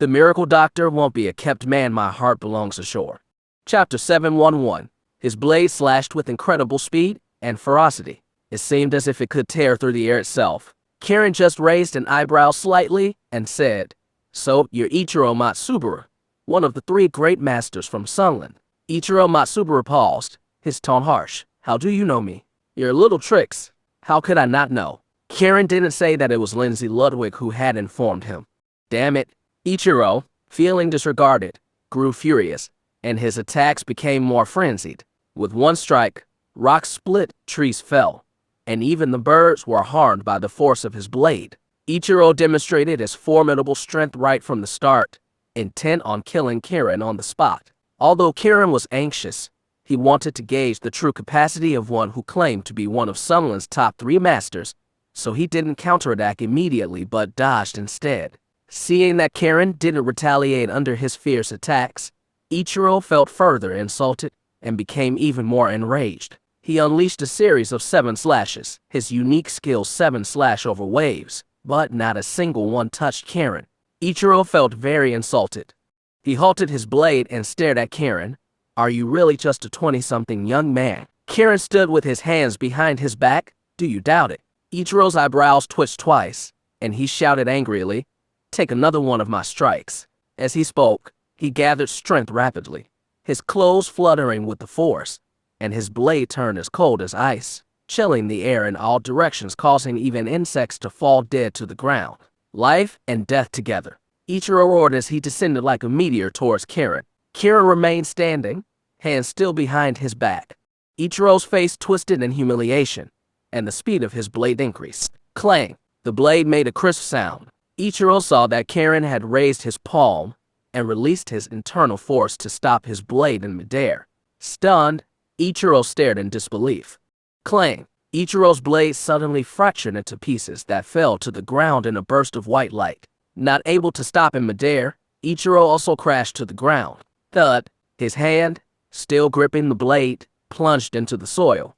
The miracle doctor won't be a kept man, my heart belongs ashore. Chapter 711. His blade slashed with incredible speed and ferocity. It seemed as if it could tear through the air itself. Kiran just raised an eyebrow slightly and said, "So, you're Ichiro Matsubara, one of the three great masters from Sunland." Ichiro Matsubara paused, his tone harsh. "How do you know me?" "Your little tricks. How could I not know?" Kiran didn't say that it was Lindsay Ludwig who had informed him. Damn it. Ichiro, feeling disregarded, grew furious, and his attacks became more frenzied. With one strike, rocks split, trees fell, and even the birds were harmed by the force of his blade. Ichiro demonstrated his formidable strength right from the start, intent on killing Kiran on the spot. Although Kiran was anxious, he wanted to gauge the true capacity of one who claimed to be one of Sunland's top 3 masters, so he didn't counterattack immediately but dodged instead. Seeing that Kiran didn't retaliate under his fierce attacks, Ichiro felt further insulted and became even more enraged. He unleashed a series of 7 slashes, his unique skill 7 slash over waves, but not a single one touched Kiran. Ichiro felt very insulted. He halted his blade and stared at Kiran. "Are you really just a 20-something young man?" Kiran stood with his hands behind his back. "Do you doubt it?" Ichiro's eyebrows twitched twice, and he shouted angrily, "Take another one of my strikes." As he spoke, he gathered strength rapidly, his clothes fluttering with the force, and his blade turned as cold as ice, chilling the air in all directions, causing even insects to fall dead to the ground. Life and death together. Ichiro roared as he descended like a meteor towards Kiran. Kiran remained standing, hands still behind his back. Ichiro's face twisted in humiliation, and the speed of his blade increased. Clang! The blade made a crisp sound. Ichiro saw that Kiran had raised his palm and released his internal force to stop his blade in midair. Stunned, Ichiro stared in disbelief. Clang! Ichiro's blade suddenly fractured into pieces that fell to the ground in a burst of white light. Not able to stop in midair, Ichiro also crashed to the ground. Thud! His hand, still gripping the blade, plunged into the soil.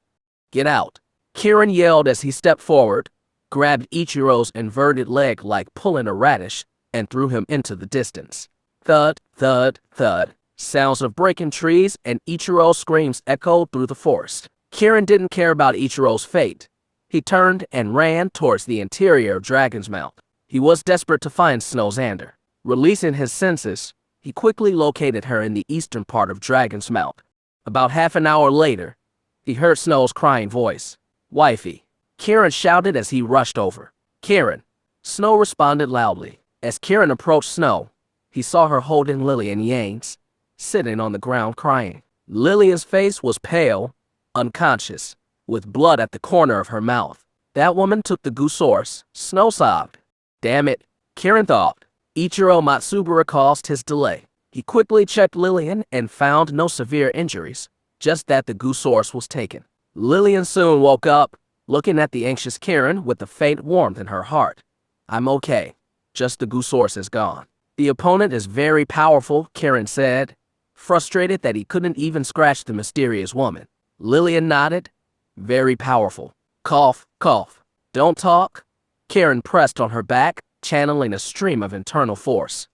"Get out!" Kiran yelled as he stepped forward, grabbed Ichiro's inverted leg like pulling a radish, and threw him into the distance. Thud, thud, thud. Sounds of breaking trees and Ichiro's screams echoed through the forest. Kiran didn't care about Ichiro's fate. He turned and ran towards the interior of Dragon's Mouth. He was desperate to find Xander. Releasing his senses, he quickly located her in the eastern part of Dragon's Mouth. About half an hour later, he heard Snow's crying voice. "Wifey!" Kiran shouted as he rushed over. "Kiran!" Snow responded loudly. As Kiran approached Snow, he saw her holding Lilian Yanes, sitting on the ground crying. Lilian's face was pale, unconscious, with blood at the corner of her mouth. "That woman took the Goosaurus," Snow sobbed. "Damn it," Kiran thought. Ichiro Matsubara caused his delay. He quickly checked Lilian and found no severe injuries, just that the Goosaurus was taken. Lilian soon woke up, looking at the anxious Kiran with a faint warmth in her heart. "I'm okay. Just the Goosaurus is gone." "The opponent is very powerful," Kiran said, frustrated that he couldn't even scratch the mysterious woman. Lilian nodded. "Very powerful." Cough, cough. "Don't talk." Kiran pressed on her back, channeling a stream of internal force.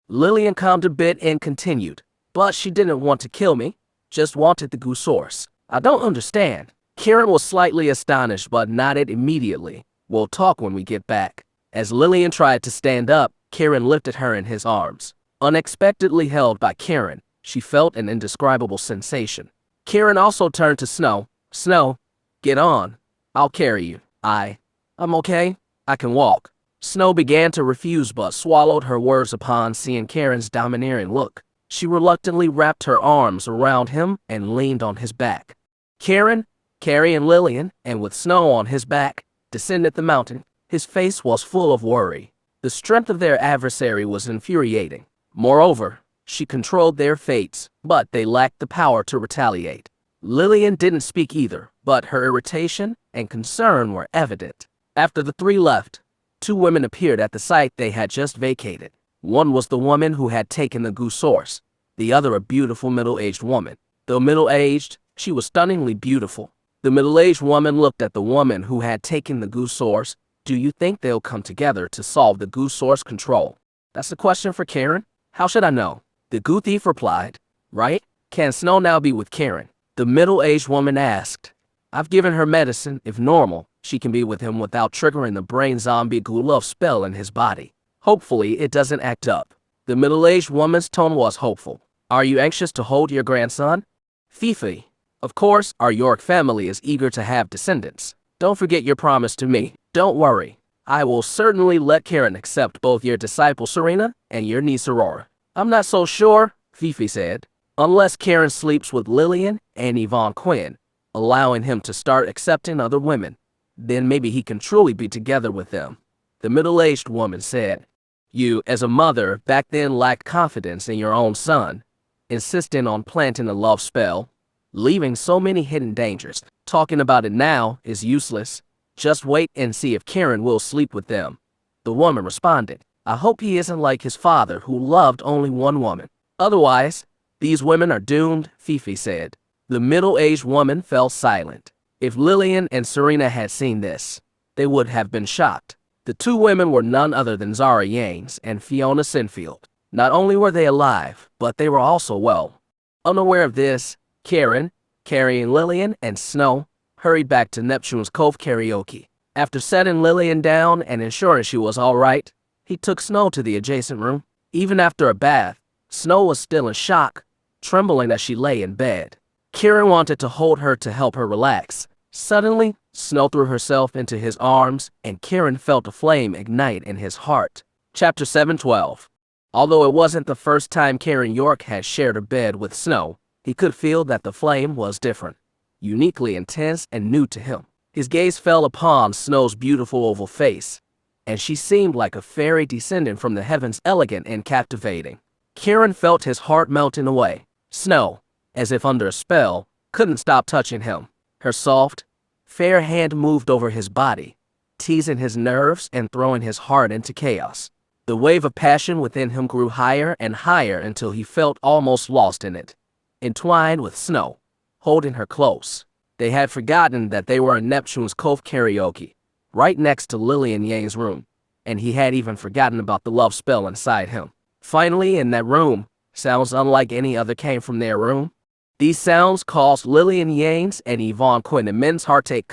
Lilian calmed a bit and continued. "But she didn't want to kill me, just wanted the Goosaurus." "I don't understand." Kiran was slightly astonished but nodded immediately. "We'll talk when we get back." As Lilian tried to stand up, Kiran lifted her in his arms. Unexpectedly held by Kiran, she felt an indescribable sensation. Kiran also turned to Snow. "Snow, get on. I'll carry you." I'm okay. I can walk." Snow began to refuse but swallowed her words upon seeing Kiran's domineering look. She reluctantly wrapped her arms around him and leaned on his back. Kiran, carrying Lilian, and with Snow on his back, descended the mountain. His face was full of worry. The strength of their adversary was infuriating. Moreover, she controlled their fates, but they lacked the power to retaliate. Lilian didn't speak either, but her irritation and concern were evident. After the 3 left, 2 women appeared at the site they had just vacated. One was the woman who had taken the Goosaurus, the other a beautiful middle-aged woman. Though middle-aged, she was stunningly beautiful. The middle-aged woman looked at the woman who had taken the Goosaurus. "Do you think they'll come together to solve the Goosaurus control?" That's a question for Kiran. How should I know? The goo thief replied. Right? Can Snow now be with Kiran? The middle-aged woman asked. I've given her medicine. If normal, she can be with him without triggering the brain zombie goo love spell in his body. Hopefully, it doesn't act up. The middle-aged woman's tone was hopeful. Are you anxious to hold your grandson? Fifi. Of course, our York family is eager to have descendants. Don't forget your promise to me. Don't worry. I will certainly let Kiran accept both your disciple Serena and your niece Aurora. I'm not so sure, Fifi said. Unless Kiran sleeps with Lilian and Yvonne Quinn, allowing him to start accepting other women, then maybe he can truly be together with them. The middle-aged woman said. You, as a mother, back then lacked confidence in your own son, insisting on planting a love spell, leaving so many hidden dangers. Talking about it now is useless. Just wait and see if Kiran will sleep with them. The woman responded. I hope he isn't like his father, who loved only one woman. Otherwise, these women are doomed, Fifi said. The middle-aged woman fell silent. If Lilian and Serena had seen this, they would have been shocked. The two women were none other than Xander Yanes and Fiona Sinfield. Not only were they alive, but they were also well. Unaware of this, Kiran, carrying Lilian and Snow, hurried back to Neptune's Cove karaoke. After setting Lilian down and ensuring she was all right, he took Snow to the adjacent room. Even after a bath, Snow was still in shock, trembling as she lay in bed. Kiran wanted to hold her to help her relax. Suddenly, Snow threw herself into his arms, and Kiran felt a flame ignite in his heart. Chapter 7:12. Although it wasn't the first time Kiran York had shared a bed with Snow, he could feel that the flame was different, uniquely intense and new to him. His gaze fell upon Snow's beautiful oval face, and she seemed like a fairy descending from the heavens, elegant and captivating. Kiran felt his heart melting away. Snow, as if under a spell, couldn't stop touching him. Her soft, fair hand moved over his body, teasing his nerves and throwing his heart into chaos. The wave of passion within him grew higher and higher until he felt almost lost in it. Entwined with Snow, holding her close, they had forgotten that they were in Neptune's Cove karaoke, right next to Lilian Yanes' room, and he had even forgotten about the love spell inside him. Finally, in that room, sounds unlike any other came from their room. These sounds caused Lilian Yanes and Yvonne Quinn immense heartache,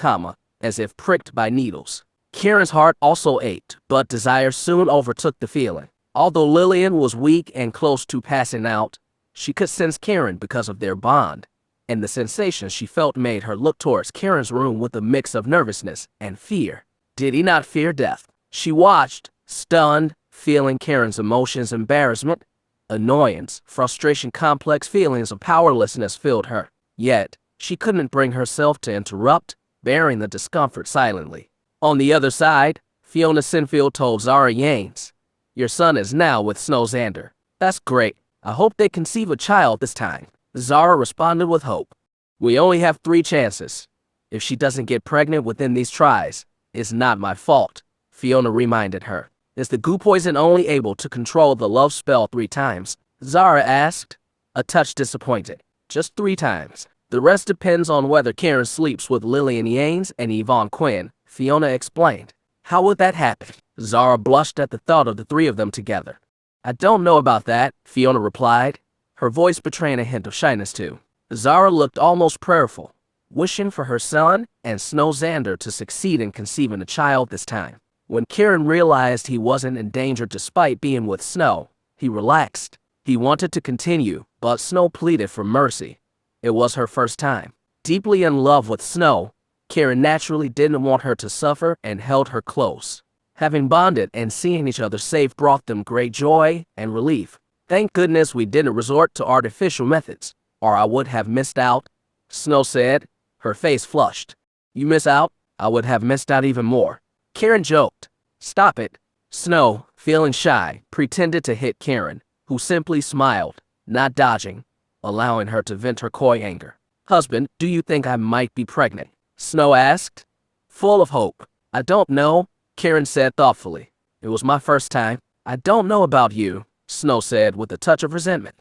as if pricked by needles. Kiran's heart also ached, but desire soon overtook the feeling. Although Lilian was weak and close to passing out, she could sense Kiran because of their bond, and the sensation she felt made her look towards Kiran's room with a mix of nervousness and fear. Did he not fear death? She watched, stunned, feeling Kiran's emotions. Embarrassment, annoyance, frustration, complex feelings of powerlessness filled her. Yet, she couldn't bring herself to interrupt, bearing the discomfort silently. On the other side, Fiona Sinfield told Xander Yanes, your son is now with Snow Xander. That's great. I hope they conceive a child this time. Zara responded with hope. We only have 3 chances. If she doesn't get pregnant within these tries, it's not my fault, Fiona reminded her. Is the goo poison only able to control the love spell 3 times? Zara asked, a touch disappointed. Just 3 times. The rest depends on whether Kiran sleeps with Lilian Yanes and Yvonne Quinn, Fiona explained. How would that happen? Zara blushed at the thought of the 3 of them together. I don't know about that, Fiona replied, her voice betraying a hint of shyness too. Zara looked almost prayerful, wishing for her son and Snow Xander to succeed in conceiving a child this time. When Kiran realized he wasn't in danger despite being with Snow, he relaxed. He wanted to continue, but Snow pleaded for mercy. It was her first time. Deeply in love with Snow, Kiran naturally didn't want her to suffer and held her close. Having bonded and seeing each other safe brought them great joy and relief. Thank goodness we didn't resort to artificial methods, or I would have missed out, Snow said, her face flushed. You miss out? I would have missed out even more. Kiran joked. Stop it. Snow, feeling shy, pretended to hit Kiran, who simply smiled, not dodging, allowing her to vent her coy anger. Husband, do you think I might be pregnant? Snow asked, full of hope. I don't know, Kiran said thoughtfully. It was my first time. I don't know about you, Snow said with a touch of resentment.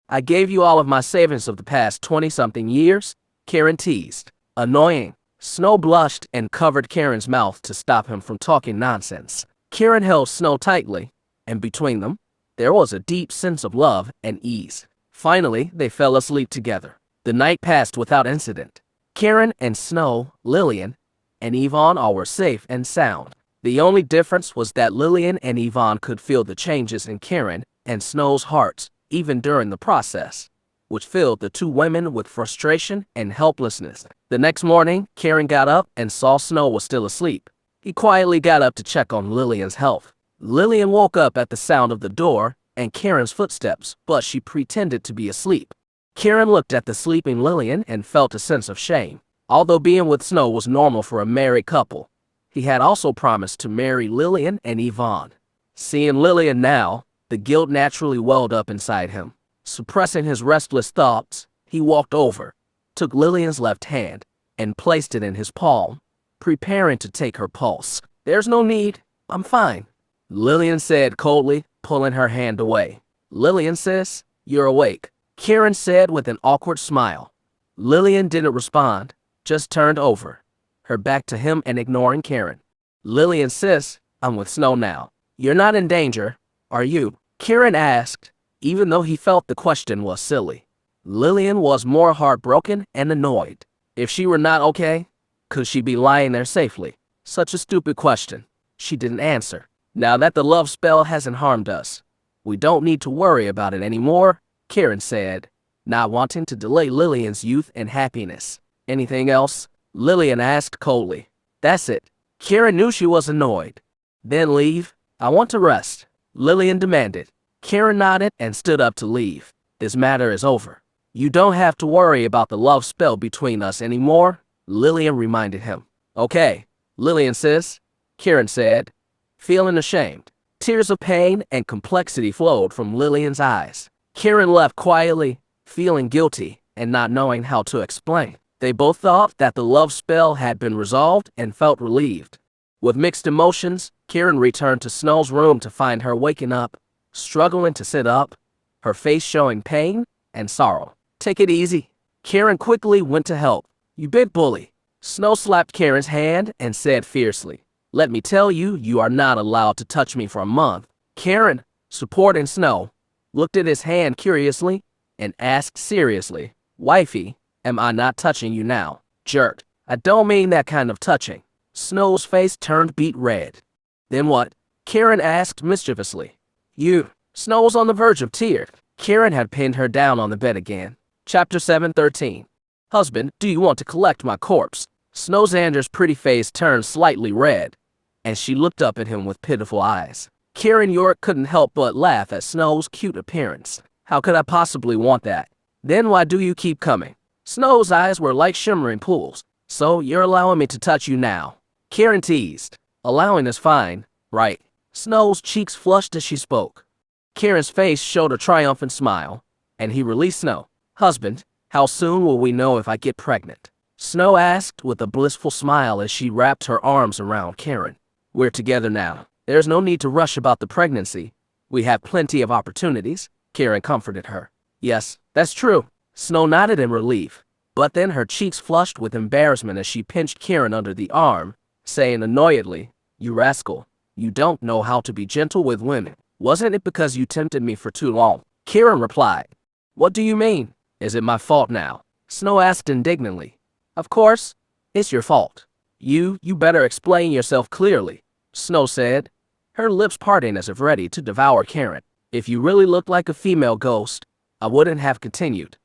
I gave you all of my savings of the past 20-something years, Kiran teased. Annoying. Snow blushed and covered Kiran's mouth to stop him from talking nonsense. Kiran held Snow tightly, and between them, There was a deep sense of love and ease. Finally, they fell asleep together. The night passed without incident. Kiran and Snow, Lilian, and Yvonne all were safe and sound. The only difference was that Lilian and Yvonne could feel the changes in Kiran and Snow's hearts, even during the process, which filled the two women with frustration and helplessness. The next morning, Kiran got up and saw Snow was still asleep. He quietly got up to check on Lilian's health. Lilian woke up at the sound of the door and Kiran's footsteps, but she pretended to be asleep. Kiran looked at the sleeping Lilian and felt a sense of shame. Although being with Snow was normal for a married couple, he had also promised to marry Lilian and Yvonne. Seeing Lilian now, the guilt naturally welled up inside him. Suppressing his restless thoughts, he walked over, took Lilian's left hand, and placed it in his palm, preparing to take her pulse. "There's no need. I'm fine," Lilian said coldly, pulling her hand away. "Lilian, sis, you're awake," Kiran said with an awkward smile. Lilian didn't respond, just turned over, her back to him and ignoring Kiran. "Lilian, sis, I'm with Snow now. You're not in danger, are you?" Kiran asked, even though he felt the question was silly. Lilian was more heartbroken and annoyed. If she were not okay, could she be lying there safely? Such a stupid question. She didn't answer. "Now that the love spell hasn't harmed us, we don't need to worry about it anymore," Kiran said, not wanting to delay Lilian's youth and happiness. "Anything else?" Lilian asked coldly. "That's it." Kiran knew she was annoyed. "Then leave. I want to rest," Lilian demanded. Kiran nodded and stood up to leave. "This matter is over. You don't have to worry about the love spell between us anymore," Lilian reminded him. "Okay, Lilian, sis," Kiran said, feeling ashamed. Tears of pain and complexity flowed from Lilian's eyes. Kiran left quietly, feeling guilty and not knowing how to explain. They both thought that the love spell had been resolved and felt relieved. With mixed emotions, Kiran returned to Snow's room to find her waking up, struggling to sit up, her face showing pain and sorrow. "Take it easy." Kiran quickly went to help. "You big bully." Snow slapped Kiran's hand and said fiercely, "Let me tell you, you are not allowed to touch me for a month." Kiran, supporting Snow, looked at his hand curiously and asked seriously, "Wifey, am I not touching you now, jerk?" "I don't mean that kind of touching." Snow's face turned beet red. "Then what?" Kiran asked mischievously. Snow was on the verge of tears. Kiran had pinned her down on the bed again. Chapter 7:13. "Husband, do you want to collect my corpse?" Snow Xander's pretty face turned slightly red, and she looked up at him with pitiful eyes. Kiran York couldn't help but laugh at Snow's cute appearance. "How could I possibly want that?" "Then why do you keep coming?" Snow's eyes were like shimmering pools. "So you're allowing me to touch you now?" Kiran teased. "Allowing is fine, right?" Snow's cheeks flushed as she spoke. Kiran's face showed a triumphant smile, and he released Snow. "Husband, how soon will we know if I get pregnant?" Snow asked with a blissful smile as she wrapped her arms around Kiran. "We're together now. There's no need to rush about the pregnancy. We have plenty of opportunities," Kiran comforted her. "Yes, that's true." Snow nodded in relief, but then her cheeks flushed with embarrassment as she pinched Kiran under the arm, saying annoyedly, "You rascal, you don't know how to be gentle with women. Wasn't it because you tempted me for too long?" Kiran replied. "What do you mean? Is it my fault now?" Snow asked indignantly. "Of course, it's your fault. You better explain yourself clearly," Snow said, her lips parting as if ready to devour Kiran. "If you really looked like a female ghost, I wouldn't have continued.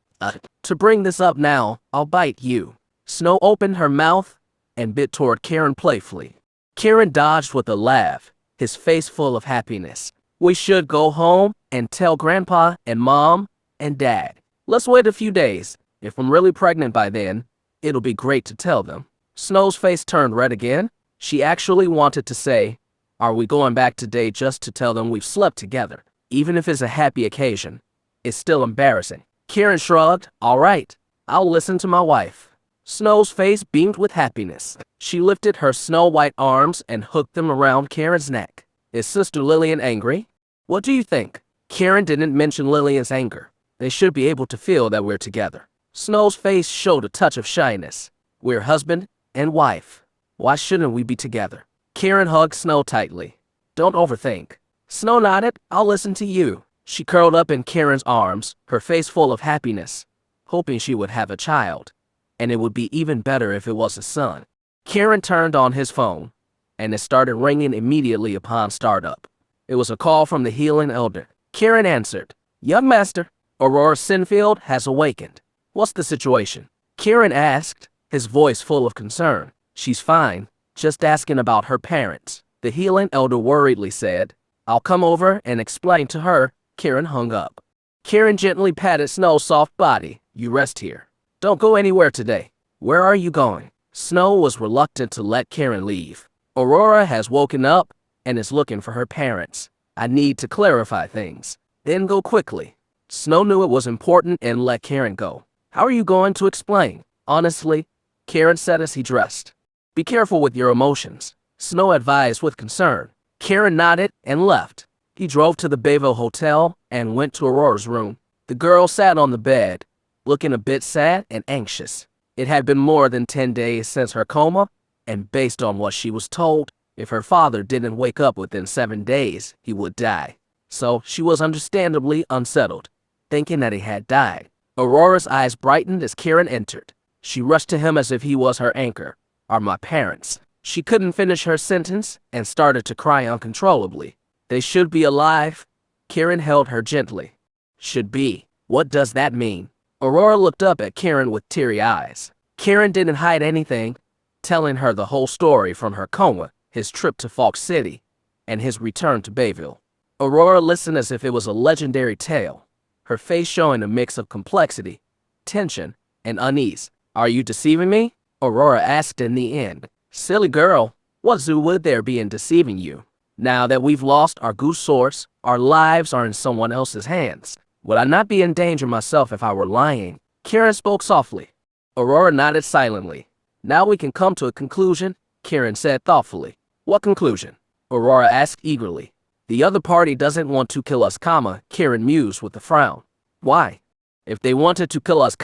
To bring this up now, I'll bite you." Snow opened her mouth and bit toward Kiran playfully. Kiran dodged with a laugh, his face full of happiness. "We should go home and tell Grandpa and Mom and Dad. Let's wait a few days. If I'm really pregnant by then, it'll be great to tell them." Snow's face turned red again. She actually wanted to say, "Are we going back today just to tell them we've slept together?" Even if it's a happy occasion, it's still embarrassing. Kiran shrugged. "All right, I'll listen to my wife." Snow's face beamed with happiness. She lifted her snow-white arms and hooked them around Kiran's neck. "Is Sister Lilian angry? What do you think?" Kiran didn't mention Lilian's anger. "They should be able to feel that we're together." Snow's face showed a touch of shyness. "We're husband and wife. Why shouldn't we be together?" Kiran hugged Snow tightly. "Don't overthink. Snow nodded. I'll listen to you. She curled up in Kiran's arms, her face full of happiness, hoping she would have a child, and it would be even better if it was a son. Kiran turned on his phone, and it started ringing immediately upon startup. It was a call from the healing elder. Kiran answered. Young master, Aurora Sinfield has awakened. What's the situation? Kiran asked, his voice full of concern. She's fine, just asking about her parents. The healing elder worriedly said. I'll come over and explain to her. Kiran hung up. Kiran gently patted Snow's soft body. You rest here. Don't go anywhere today. Where are you going? Snow was reluctant to let Kiran leave. Aurora has woken up and is looking for her parents. I need to clarify things. Then go quickly. Snow knew it was important and let Kiran go. How are you going to explain? Honestly, Kiran said as he dressed. Be careful with your emotions, Snow advised with concern. Kiran nodded and left. He drove to the Bayville Hotel and went to Aurora's room. The girl sat on the bed, looking a bit sad and anxious. It had been more than 10 days since her coma, and based on what she was told, if her father didn't wake up within 7 days, he would die. So she was understandably unsettled, thinking that he had died. Aurora's eyes brightened as Kiran entered. She rushed to him as if he was her anchor. Are my parents? She couldn't finish her sentence and started to cry uncontrollably. They should be alive. Kiran held her gently. Should be. What does that mean? Aurora looked up at Kiran with teary eyes. Kiran didn't hide anything, telling her the whole story from her coma, his trip to Falk City, and his return to Bayville. Aurora listened as if it was a legendary tale, her face showing a mix of complexity, tension, and unease. Are you deceiving me? Aurora asked in the end. Silly girl, what zoo would there be in deceiving you? Now that we've lost our goose source, our lives are in someone else's hands. Would I not be in danger myself if I were lying? Kiran spoke softly. Aurora nodded silently. Now we can come to a conclusion, Kiran said thoughtfully. What conclusion? Aurora asked eagerly. The other party doesn't want to kill us, Kiran mused with a frown. Why? If they wanted to kill us,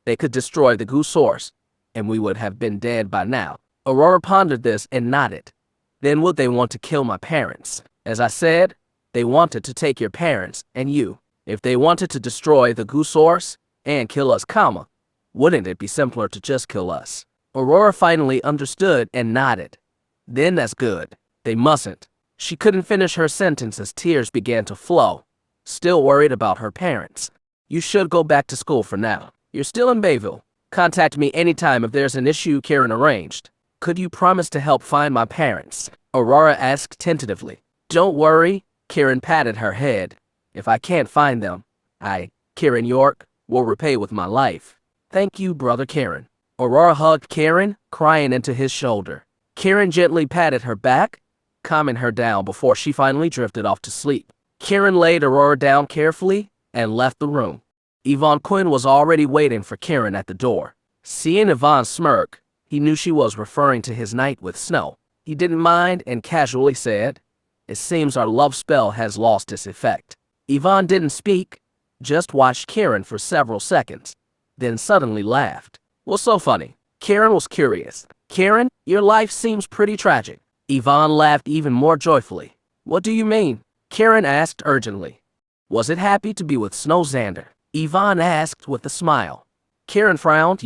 they could destroy the goose source, and we would have been dead by now. Aurora pondered this and nodded. Then would they want to kill my parents? As I said, they wanted to take your parents and you. If they wanted to destroy the goose source and kill us, wouldn't it be simpler to just kill us? Aurora finally understood and nodded. Then that's good. They mustn't. She couldn't finish her sentence as tears began to flow, still worried about her parents. You should go back to school for now. You're still in Bayville. Contact me anytime if there's an issue, Kiran arranged. Could you promise to help find my parents? Aurora asked tentatively. Don't worry, Kiran patted her head. If I can't find them, I, Kiran York, will repay with my life. Thank you, brother Kiran. Aurora hugged Kiran, crying into his shoulder. Kiran gently patted her back, calming her down before she finally drifted off to sleep. Kiran laid Aurora down carefully and left the room. Yvonne Quinn was already waiting for Kiran at the door. Seeing Yvonne smirk, he knew she was referring to his night with Snow. He didn't mind and casually said, It seems our love spell has lost its effect. Yvonne didn't speak, just watched Kiran for several seconds, then suddenly laughed. What's so funny? Kiran was curious. Kiran, your life seems pretty tragic. Yvonne laughed even more joyfully. What do you mean? Kiran asked urgently. Was it happy to be with Snow, Xander? Yvonne asked with a smile. Kiran frowned.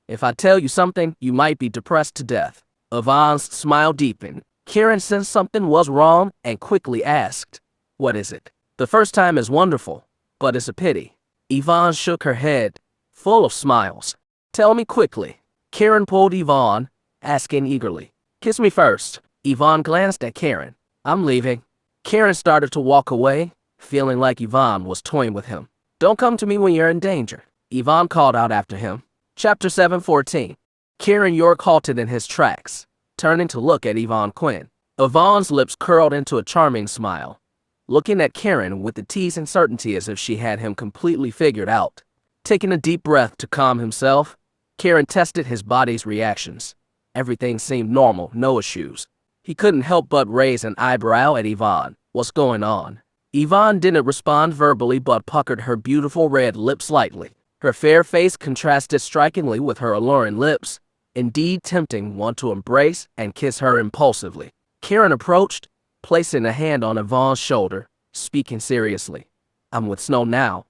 If I tell you something, you might be depressed to death. Yvonne's smile deepened. Kiran sensed something was wrong and quickly asked, What is it? The first time is wonderful, but it's a pity. Yvonne shook her head, full of smiles. Tell me quickly. Kiran pulled Yvonne, asking eagerly. Kiss me first. Yvonne glanced at Kiran. I'm leaving. Kiran started to walk away, feeling like Yvonne was toying with him. Don't come to me when you're in danger, Yvonne called out after him. Chapter 7:14. Kiran York halted in his tracks, turning to look at Yvonne Quinn. Yvonne's lips curled into a charming smile, looking at Kiran with the teasing certainty as if she had him completely figured out. Taking a deep breath to calm himself, Kiran tested his body's reactions. Everything seemed normal, no issues. He couldn't help but raise an eyebrow at Yvonne. What's going on? Yvonne didn't respond verbally but puckered her beautiful red lips slightly. Her fair face contrasted strikingly with her alluring lips, indeed tempting one to embrace and kiss her impulsively. Kiran approached, placing a hand on Yvonne's shoulder, speaking seriously. I'm with Snow now.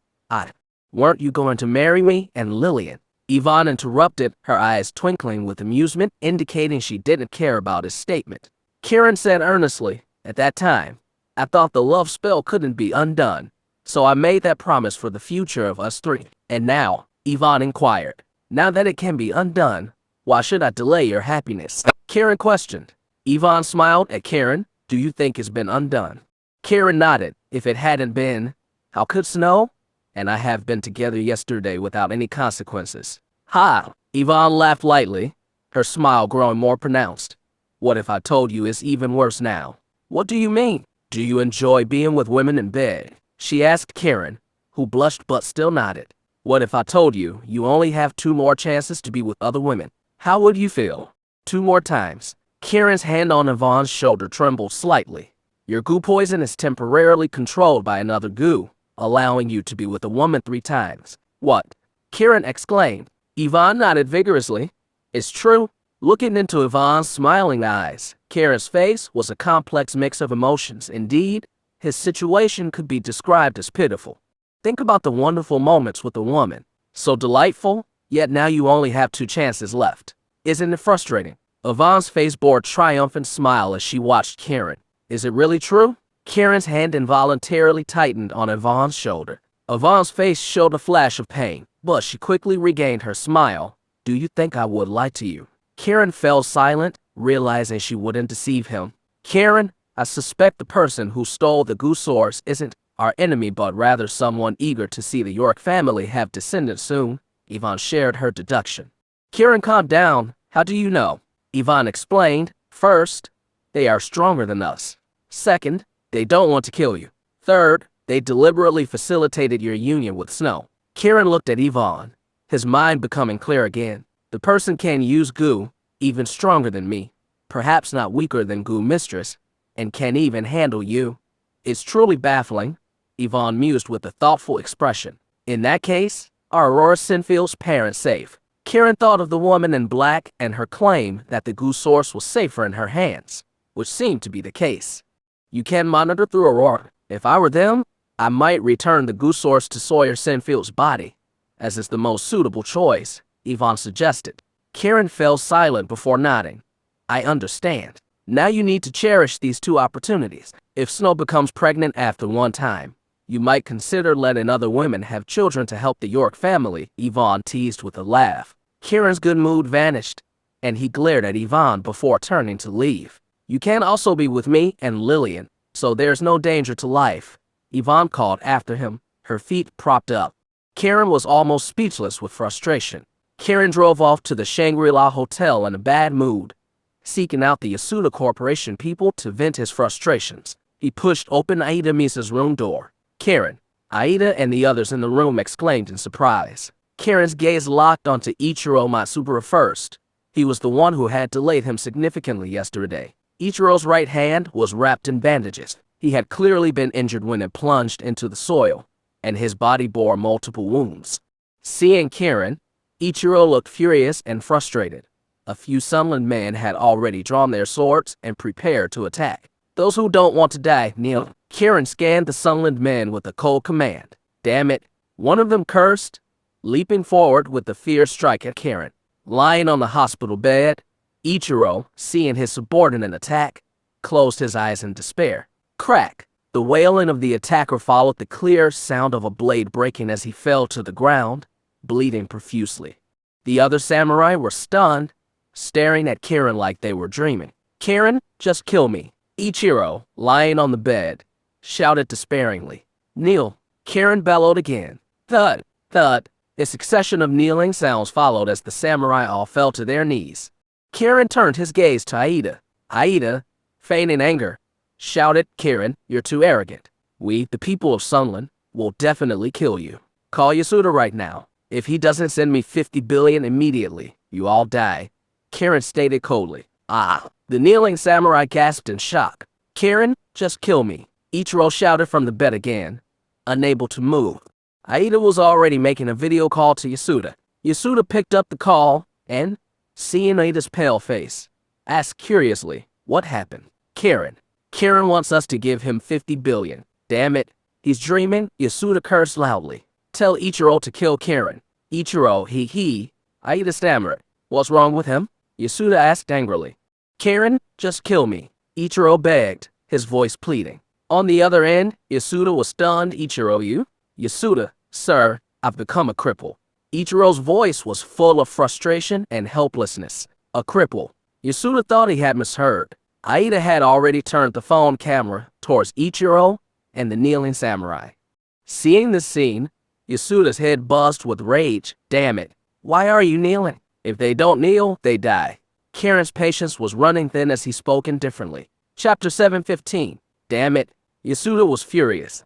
Weren't you going to marry me and Lilian? Yvonne interrupted, her eyes twinkling with amusement, indicating she didn't care about his statement. Kiran said earnestly, at that time, I thought the love spell couldn't be undone, so I made that promise for the future of us three. And now, Yvonne inquired, now that it can be undone, why should I delay your happiness? Kiran questioned. Yvonne smiled at Kiran. Do you think it's been undone? Kiran nodded. If it hadn't been, how could Snow and I have been together yesterday without any consequences? Ha! Yvonne laughed lightly, her smile growing more pronounced. What if I told you it's even worse now? What do you mean? Do you enjoy being with women in bed? She asked Kiran, who blushed but still nodded. What if I told you you only have 2 more chances to be with other women? How would you feel? 2 more times. Kiran's hand on Yvonne's shoulder trembled slightly. Your goo poison is temporarily controlled by another goo, allowing you to be with a woman 3 times. What? Kiran exclaimed. Yvonne nodded vigorously. It's true. Looking into Yvonne's smiling eyes, Kiran's face was a complex mix of emotions. Indeed, his situation could be described as pitiful. Think about the wonderful moments with a woman. So delightful, yet now you only have 2 chances left. Isn't it frustrating? Yvonne's face bore a triumphant smile as she watched Kiran. Is it really true? Kiran's hand involuntarily tightened on Yvonne's shoulder. Yvonne's face showed a flash of pain, but she quickly regained her smile. Do you think I would lie to you? Kiran fell silent, realizing she wouldn't deceive him. Kiran, I suspect the person who stole the goo source isn't our enemy, but rather someone eager to see the York family have descendants soon. Yvonne shared her deduction. Kiran calmed down. How do you know? Yvonne explained. First, they are stronger than us. Second, they don't want to kill you. Third, they deliberately facilitated your union with Snow. Kiran looked at Yvonne, his mind becoming clear again. The person can use goo, even stronger than me, perhaps not weaker than goo mistress, and can even handle you. It's truly baffling, Yvonne mused with a thoughtful expression. In that case, are Aurora Sinfield's parents safe? Kiran thought of the woman in black and her claim that the goo source was safer in her hands, which seemed to be the case. You can monitor through Aurora. If I were them, I might return the goo source to Sawyer Sinfield's body, as is the most suitable choice, Yvonne suggested. Kiran fell silent before nodding. I understand. Now you need to cherish these 2 opportunities. If Snow becomes pregnant after one time, you might consider letting other women have children to help the York family, Yvonne teased with a laugh. Kiran's good mood vanished, and he glared at Yvonne before turning to leave. You can also be with me and Lilian, so there's no danger to life, Yvonne called after him, her feet propped up. Kiran was almost speechless with frustration. Kiran drove off to the Shangri-La Hotel in a bad mood, seeking out the Yasuda Corporation people to vent his frustrations. He pushed open Aida Misa's room door. Kiran, Aida and the others in the room exclaimed in surprise. Kiran's gaze locked onto Ichiro Matsubara first. He was the one who had delayed him significantly yesterday. Ichiro's right hand was wrapped in bandages. He had clearly been injured when it plunged into the soil, and his body bore multiple wounds. Seeing Kiran, Ichiro looked furious and frustrated. A few Sunland men had already drawn their swords and prepared to attack. Those who don't want to die, kneel. Kiran scanned the Sunland men with a cold command. Damn it, one of them cursed, leaping forward with a fierce strike at Kiran. Lying on the hospital bed, Ichiro, seeing his subordinate attack, closed his eyes in despair. Crack! The wailing of the attacker followed the clear sound of a blade breaking as he fell to the ground, bleeding profusely. The other samurai were stunned, staring at Kiran like they were dreaming. Kiran, just kill me. Ichiro, lying on the bed, shouted despairingly. Kneel. Kiran bellowed again. Thud, thud. A succession of kneeling sounds followed as the samurai all fell to their knees. Kiran turned his gaze to Aida. Aida, feigning anger, shouted, Kiran, you're too arrogant. We, the people of Sunland, will definitely kill you. Call Yasuda right now. If he doesn't send me 50 billion immediately, you all die. Kiran stated coldly. The kneeling samurai gasped in shock. Kiran, just kill me. Ichiro shouted from the bed again, unable to move. Aida was already making a video call to Yasuda. Yasuda picked up the call and, seeing Aida's pale face, asked curiously, what happened? Kiran, Kiran wants us to give him 50 billion. Damn it. He's dreaming. Yasuda cursed loudly. Tell Ichiro to kill Kiran. Ichiro, he. Aida stammered. What's wrong with him? Yasuda asked angrily. Kiran, just kill me. Ichiro begged, his voice pleading. On the other end, Yasuda was stunned. Ichiro, you? Yasuda, sir, I've become a cripple. Ichiro's voice was full of frustration and helplessness. A cripple. Yasuda thought he had misheard. Aida had already turned the phone camera towards Ichiro and the kneeling samurai. Seeing this scene, Yasuda's head buzzed with rage. Damn it. Why are you kneeling? If they don't kneel, they die. Kiran's patience was running thin as he spoke indifferently. Chapter 7:15. Damn it. Yasuda was furious.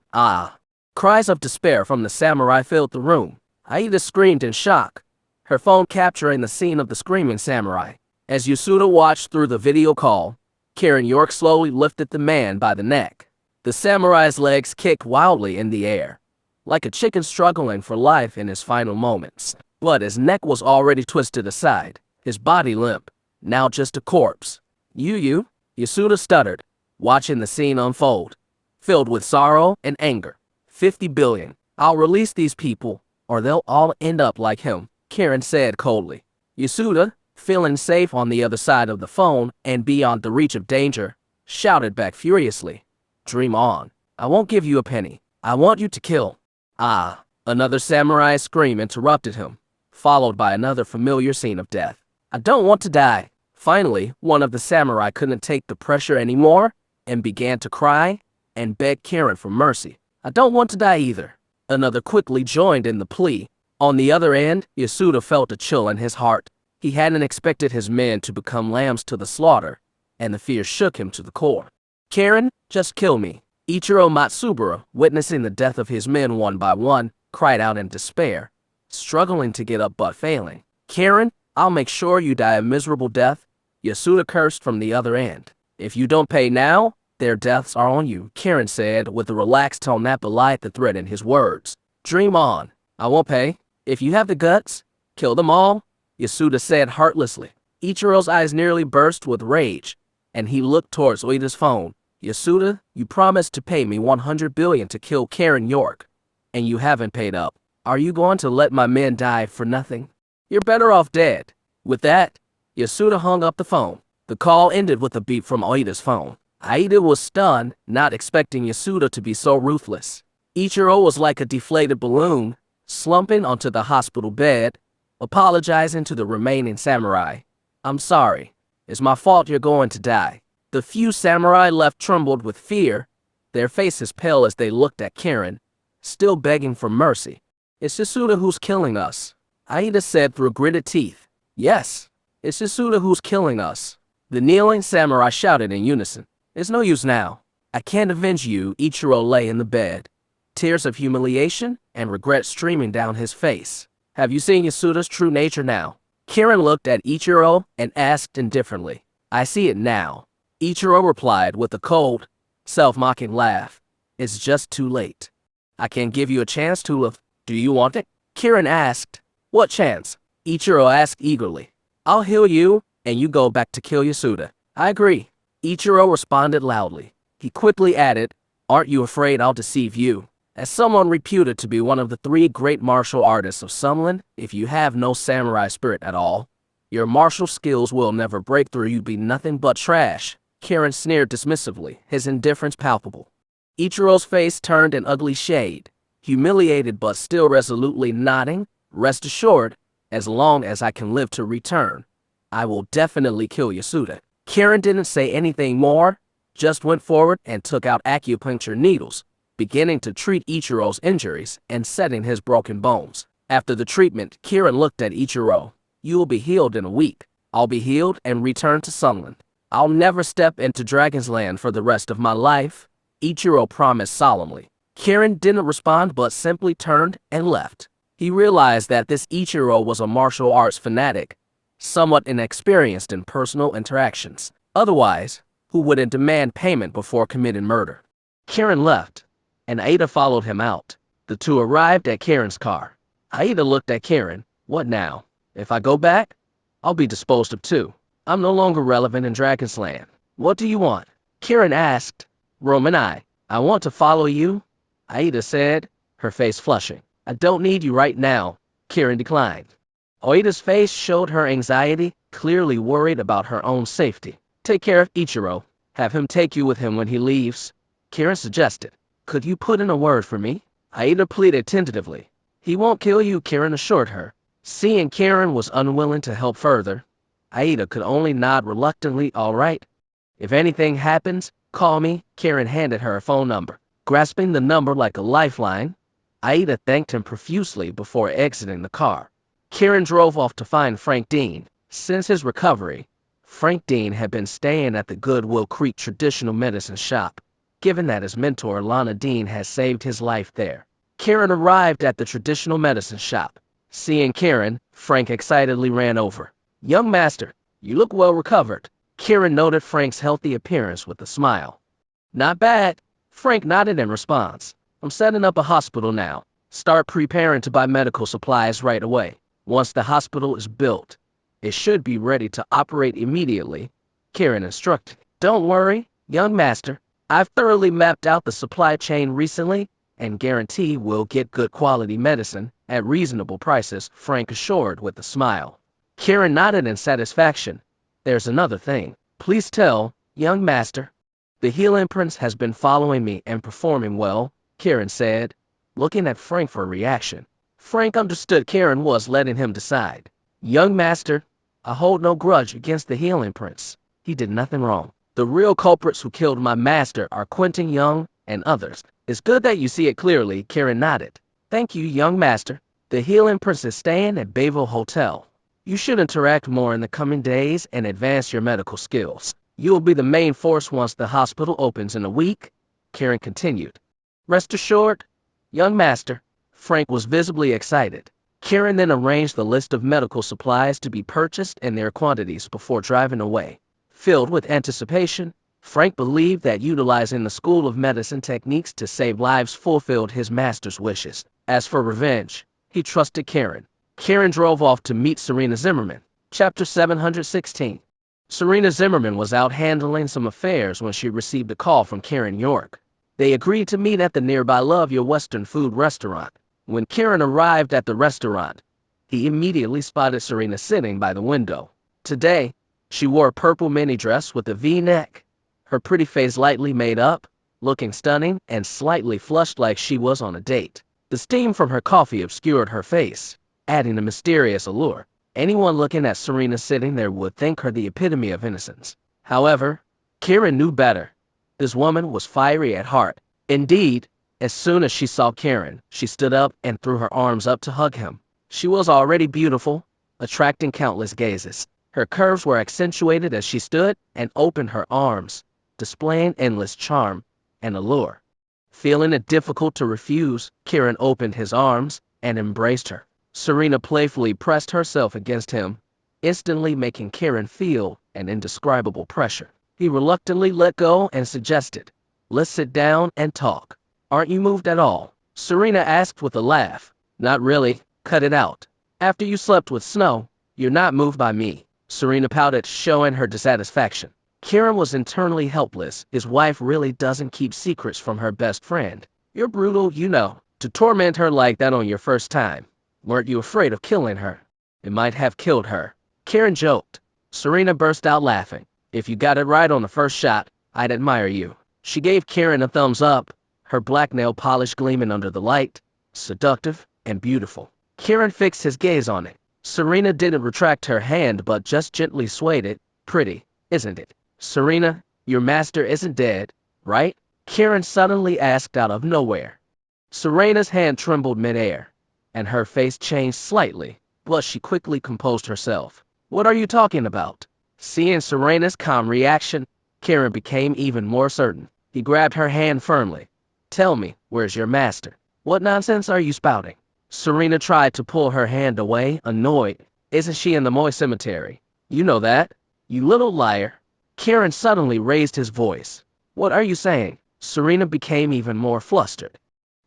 Cries of despair from the samurai filled the room. Aida screamed in shock, her phone capturing the scene of the screaming samurai. As Yasuda watched through the video call, Kiran York slowly lifted the man by the neck. The samurai's legs kicked wildly in the air, like a chicken struggling for life in his final moments. But his neck was already twisted aside, his body limp, now just a corpse. You? Yasuda stuttered, watching the scene unfold, filled with sorrow and anger. 50 billion. I'll release these people, or they'll all end up like him, Kiran said coldly. Yasuda, feeling safe on the other side of the phone and beyond the reach of danger, shouted back furiously. Dream on. I won't give you a penny. I want you to kill. Another samurai scream interrupted him, followed by another familiar scene of death. I don't want to die. Finally, one of the samurai couldn't take the pressure anymore and began to cry and beg Kiran for mercy. I don't want to die either. Another quickly joined in the plea. On the other end, Yasuda felt a chill in his heart. He hadn't expected his men to become lambs to the slaughter, and the fear shook him to the core. Kiran, just kill me. Ichiro Matsubara, witnessing the death of his men one by one, cried out in despair, struggling to get up but failing. Kiran, I'll make sure you die a miserable death, Yasuda cursed from the other end. If you don't pay now, their deaths are on you, Kiran said with a relaxed tone that belied the threat in his words. Dream on. I won't pay. If you have the guts, kill them all, Yasuda said heartlessly. Ichiro's eyes nearly burst with rage, and he looked towards Aida's phone. Yasuda, you promised to pay me 100 billion to kill Kiran York, and you haven't paid up. Are you going to let my men die for nothing? You're better off dead. With that, Yasuda hung up the phone. The call ended with a beep from Aida's phone. Aida was stunned, not expecting Yasuda to be so ruthless. Ichiro was like a deflated balloon, slumping onto the hospital bed, apologizing to the remaining samurai. I'm sorry. It's my fault you're going to die. The few samurai left trembled with fear, their faces pale as they looked at Kiran, still begging for mercy. It's Yasuda who's killing us, Aida said through gritted teeth. Yes, it's Yasuda who's killing us. The kneeling samurai shouted in unison. It's no use now. I can't avenge you. Ichiro lay in the bed, tears of humiliation and regret streaming down his face. Have you seen Yasuda's true nature now? Kiran looked at Ichiro and asked indifferently. I see it now. Ichiro replied with a cold, self-mocking laugh. It's just too late. I can't give you a chance to live. Do you want it? Kiran asked. What chance? Ichiro asked eagerly. I'll heal you, and you go back to kill Yasuda. I agree. Ichiro responded loudly. He quickly added, aren't you afraid I'll deceive you? As someone reputed to be one of the 3 great martial artists of Sunland, if you have no samurai spirit at all, your martial skills will never break through. You'd be nothing but trash. Kiran sneered dismissively, his indifference palpable. Ichiro's face turned an ugly shade, humiliated but still resolutely nodding. Rest assured, as long as I can live to return, I will definitely kill Yasuda. Kiran didn't say anything more, just went forward and took out acupuncture needles, beginning to treat Ichiro's injuries and setting his broken bones. After the treatment, Kiran looked at Ichiro. You will be healed in a week. I'll be healed and return to Sunland. I'll never step into Dragon's Land for the rest of my life, Ichiro promised solemnly. Kiran didn't respond but simply turned and left. He realized that this Ichiro was a martial arts fanatic, somewhat inexperienced in personal interactions. Otherwise, who wouldn't demand payment before committing murder? Kiran left, and Aida followed him out. The two arrived at Kiran's car. Aida looked at Kiran. What now? If I go back, I'll be disposed of too. I'm no longer relevant in Dragon's Land. What do you want? Kiran asked. Roman I want to follow you, Aida said, her face flushing. I don't need you right now, Kiran declined. Aida's face showed her anxiety, clearly worried about her own safety. Take care of Ichiro. Have him take you with him when he leaves, Kiran suggested. Could you put in a word for me? Aida pleaded tentatively. He won't kill you, Kiran assured her. Seeing Kiran was unwilling to help further, Aida could only nod reluctantly. All right. If anything happens, call me. Kiran handed her a phone number. Grasping the number like a lifeline, Aida thanked him profusely before exiting the car. Kiran drove off to find Frank Dean. Since his recovery, Frank Dean had been staying at the Goodwill Creek Traditional Medicine Shop, given that his mentor Lana Dean had saved his life there. Kiran arrived at the Traditional Medicine Shop. Seeing Kiran, Frank excitedly ran over. Young master, you look well recovered. Kiran noted Frank's healthy appearance with a smile. Not bad, Frank nodded in response. I'm setting up a hospital now. Start preparing to buy medical supplies right away. Once the hospital is built, it should be ready to operate immediately, Kiran instructed. Don't worry, young master. I've thoroughly mapped out the supply chain recently and guarantee we'll get good quality medicine at reasonable prices, Frank assured with a smile. Kiran nodded in satisfaction. There's another thing. Please tell, young master. The healing prince has been following me and performing well, Kiran said, looking at Frank for a reaction. Frank understood Kiran was letting him decide. Young master, I hold no grudge against the healing prince. He did nothing wrong. The real culprits who killed my master are Quentin Young and others. It's good that you see it clearly, Kiran nodded. Thank you, young master. The healing prince is staying at Bayville Hotel. You should interact more in the coming days and advance your medical skills. You will be the main force once the hospital opens in a week, Kiran continued. Rest assured, young master. Frank was visibly excited. Kiran then arranged the list of medical supplies to be purchased and their quantities before driving away. Filled with anticipation, Frank believed that utilizing the School of Medicine techniques to save lives fulfilled his master's wishes. As for revenge, he trusted Kiran. Kiran drove off to meet Serena Zimmerman. Chapter 716. Serena Zimmerman was out handling some affairs when she received a call from Kiran York. They agreed to meet at the nearby Love Your Western Food restaurant. When Kiran arrived at the restaurant, he immediately spotted Serena sitting by the window. Today, she wore a purple mini dress with a V-neck, her pretty face lightly made up, looking stunning and slightly flushed like she was on a date. The steam from her coffee obscured her face, adding a mysterious allure. Anyone looking at Serena sitting there would think her the epitome of innocence. However, Kiran knew better. This woman was fiery at heart. Indeed, as soon as she saw Kiran, she stood up and threw her arms up to hug him. She was already beautiful, attracting countless gazes. Her curves were accentuated as she stood and opened her arms, displaying endless charm and allure. Feeling it difficult to refuse, Kiran opened his arms and embraced her. Serena playfully pressed herself against him, instantly making Kiran feel an indescribable pressure. He reluctantly let go and suggested, "Let's sit down and talk." "Aren't you moved at all?" Serena asked with a laugh. "Not really, cut it out. After you slept with Snow, you're not moved by me." Serena pouted, showing her dissatisfaction. Kiran was internally helpless. His wife really doesn't keep secrets from her best friend. You're brutal, you know, to torment her like that on your first time. Weren't you afraid of killing her? It might have killed her. Kiran joked. Serena burst out laughing. If you got it right on the first shot, I'd admire you. She gave Kiran a thumbs up, her black nail polish gleaming under the light, seductive and beautiful. Kiran fixed his gaze on it. Serena didn't retract her hand but just gently swayed it. Pretty, isn't it? Serena, your master isn't dead, right? Kiran suddenly asked out of nowhere. Serena's hand trembled midair, and her face changed slightly, but she quickly composed herself. What are you talking about? Seeing Serena's calm reaction, Kiran became even more certain. He grabbed her hand firmly. Tell me, where's your master? What nonsense are you spouting? Serena tried to pull her hand away, annoyed. Isn't she in the Moy Cemetery? You know that. You little liar. Kiran suddenly raised his voice. What are you saying? Serena became even more flustered.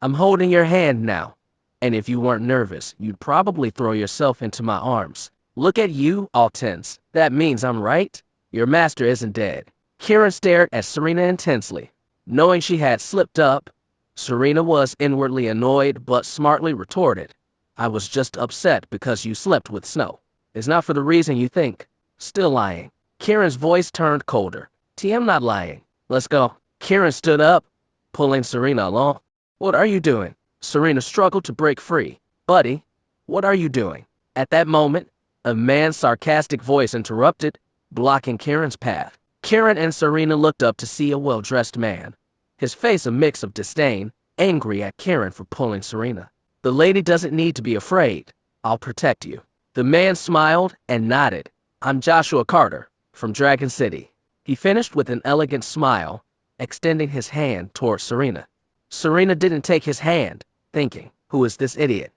I'm holding your hand now. And if you weren't nervous, you'd probably throw yourself into my arms. Look at you, all tense. That means I'm right? Your master isn't dead. Kiran stared at Serena intensely. Knowing she had slipped up, Serena was inwardly annoyed but smartly retorted. I was just upset because you slept with Snow. It's not for the reason you think. Still lying. Kiran's voice turned colder. I'm not lying. Let's go. Kiran stood up, pulling Serena along. What are you doing? Serena struggled to break free. Buddy, what are you doing? At that moment, a man's sarcastic voice interrupted, blocking Kiran's path. Kiran and Serena looked up to see a well-dressed man. His face a mix of disdain, angry at Kiran for pulling Serena. The lady doesn't need to be afraid. I'll protect you. The man smiled and nodded. I'm Joshua Carter, from Dragon City. He finished with an elegant smile, extending his hand toward Serena. Serena didn't take his hand, thinking, who is this idiot?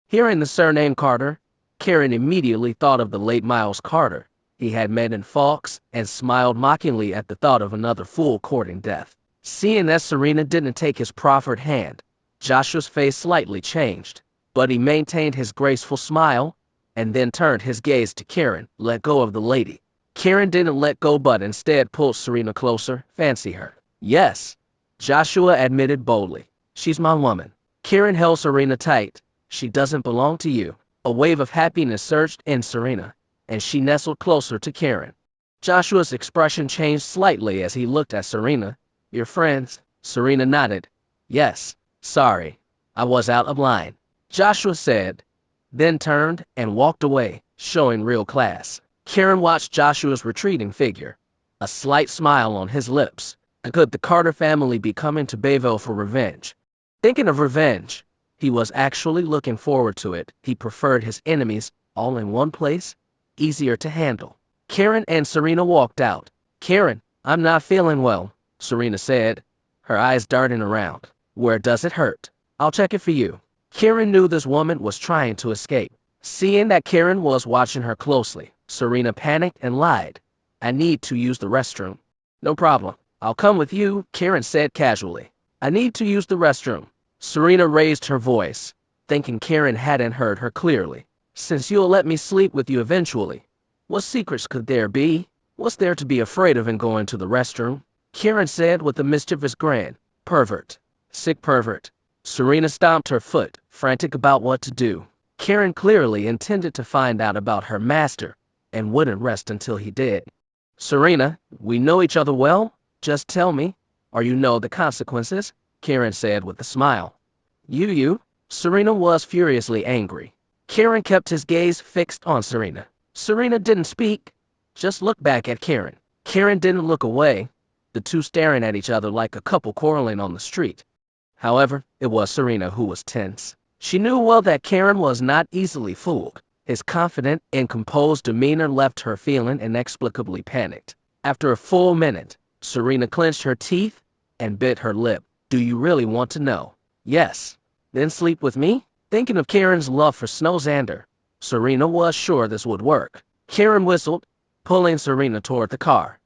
Hearing the surname Carter, Kiran immediately thought of the late Miles Carter he had met in Falks and smiled mockingly at the thought of another fool courting death. Seeing that Serena didn't take his proffered hand, Joshua's face slightly changed, but he maintained his graceful smile and then turned his gaze to Kiran. Let go of the lady. Kiran didn't let go but instead pulled Serena closer. Fancy her? Yes, Joshua admitted boldly. She's my woman. Kiran held Serena tight. She doesn't belong to you. A wave of happiness surged in Serena, and she nestled closer to Kiran. Joshua's expression changed slightly as he looked at Serena. Your friends? Serena nodded. Yes, sorry. I was out of line, Joshua said, then turned and walked away, showing real class. Kiran watched Joshua's retreating figure, a slight smile on his lips. Could the Carter family be coming to Bayville for revenge? Thinking of revenge, he was actually looking forward to it. He preferred his enemies all in one place, easier to handle. Kiran and Serena walked out. Kiran, I'm not feeling well, Serena said, her eyes darting around. Where does it hurt? I'll check it for you. Kiran knew this woman was trying to escape. Seeing that Kiran was watching her closely, Serena panicked and lied. I need to use the restroom. No problem. I'll come with you, Kiran said casually. I need to use the restroom. Serena raised her voice, thinking Kiran hadn't heard her clearly. Since you'll let me sleep with you eventually, what secrets could there be? What's there to be afraid of in going to the restroom? Kiran said with a mischievous grin. Pervert. Sick pervert. Serena stomped her foot, frantic about what to do. Kiran clearly intended to find out about her master, and wouldn't rest until he did. Serena, we know each other well? Just tell me, or you know the consequences, Kiran said with a smile. You? Serena was furiously angry. Kiran kept his gaze fixed on Serena. Serena didn't speak, just looked back at Kiran. Kiran didn't look away, the two staring at each other like a couple quarreling on the street. However, it was Serena who was tense. She knew well that Kiran was not easily fooled. His confident and composed demeanor left her feeling inexplicably panicked. After a full minute, Serena clenched her teeth and bit her lip. Do you really want to know? Yes. Then sleep with me? Thinking of Kiran's love for Snow Xander, Serena was sure this would work. Kiran whistled, pulling Serena toward the car.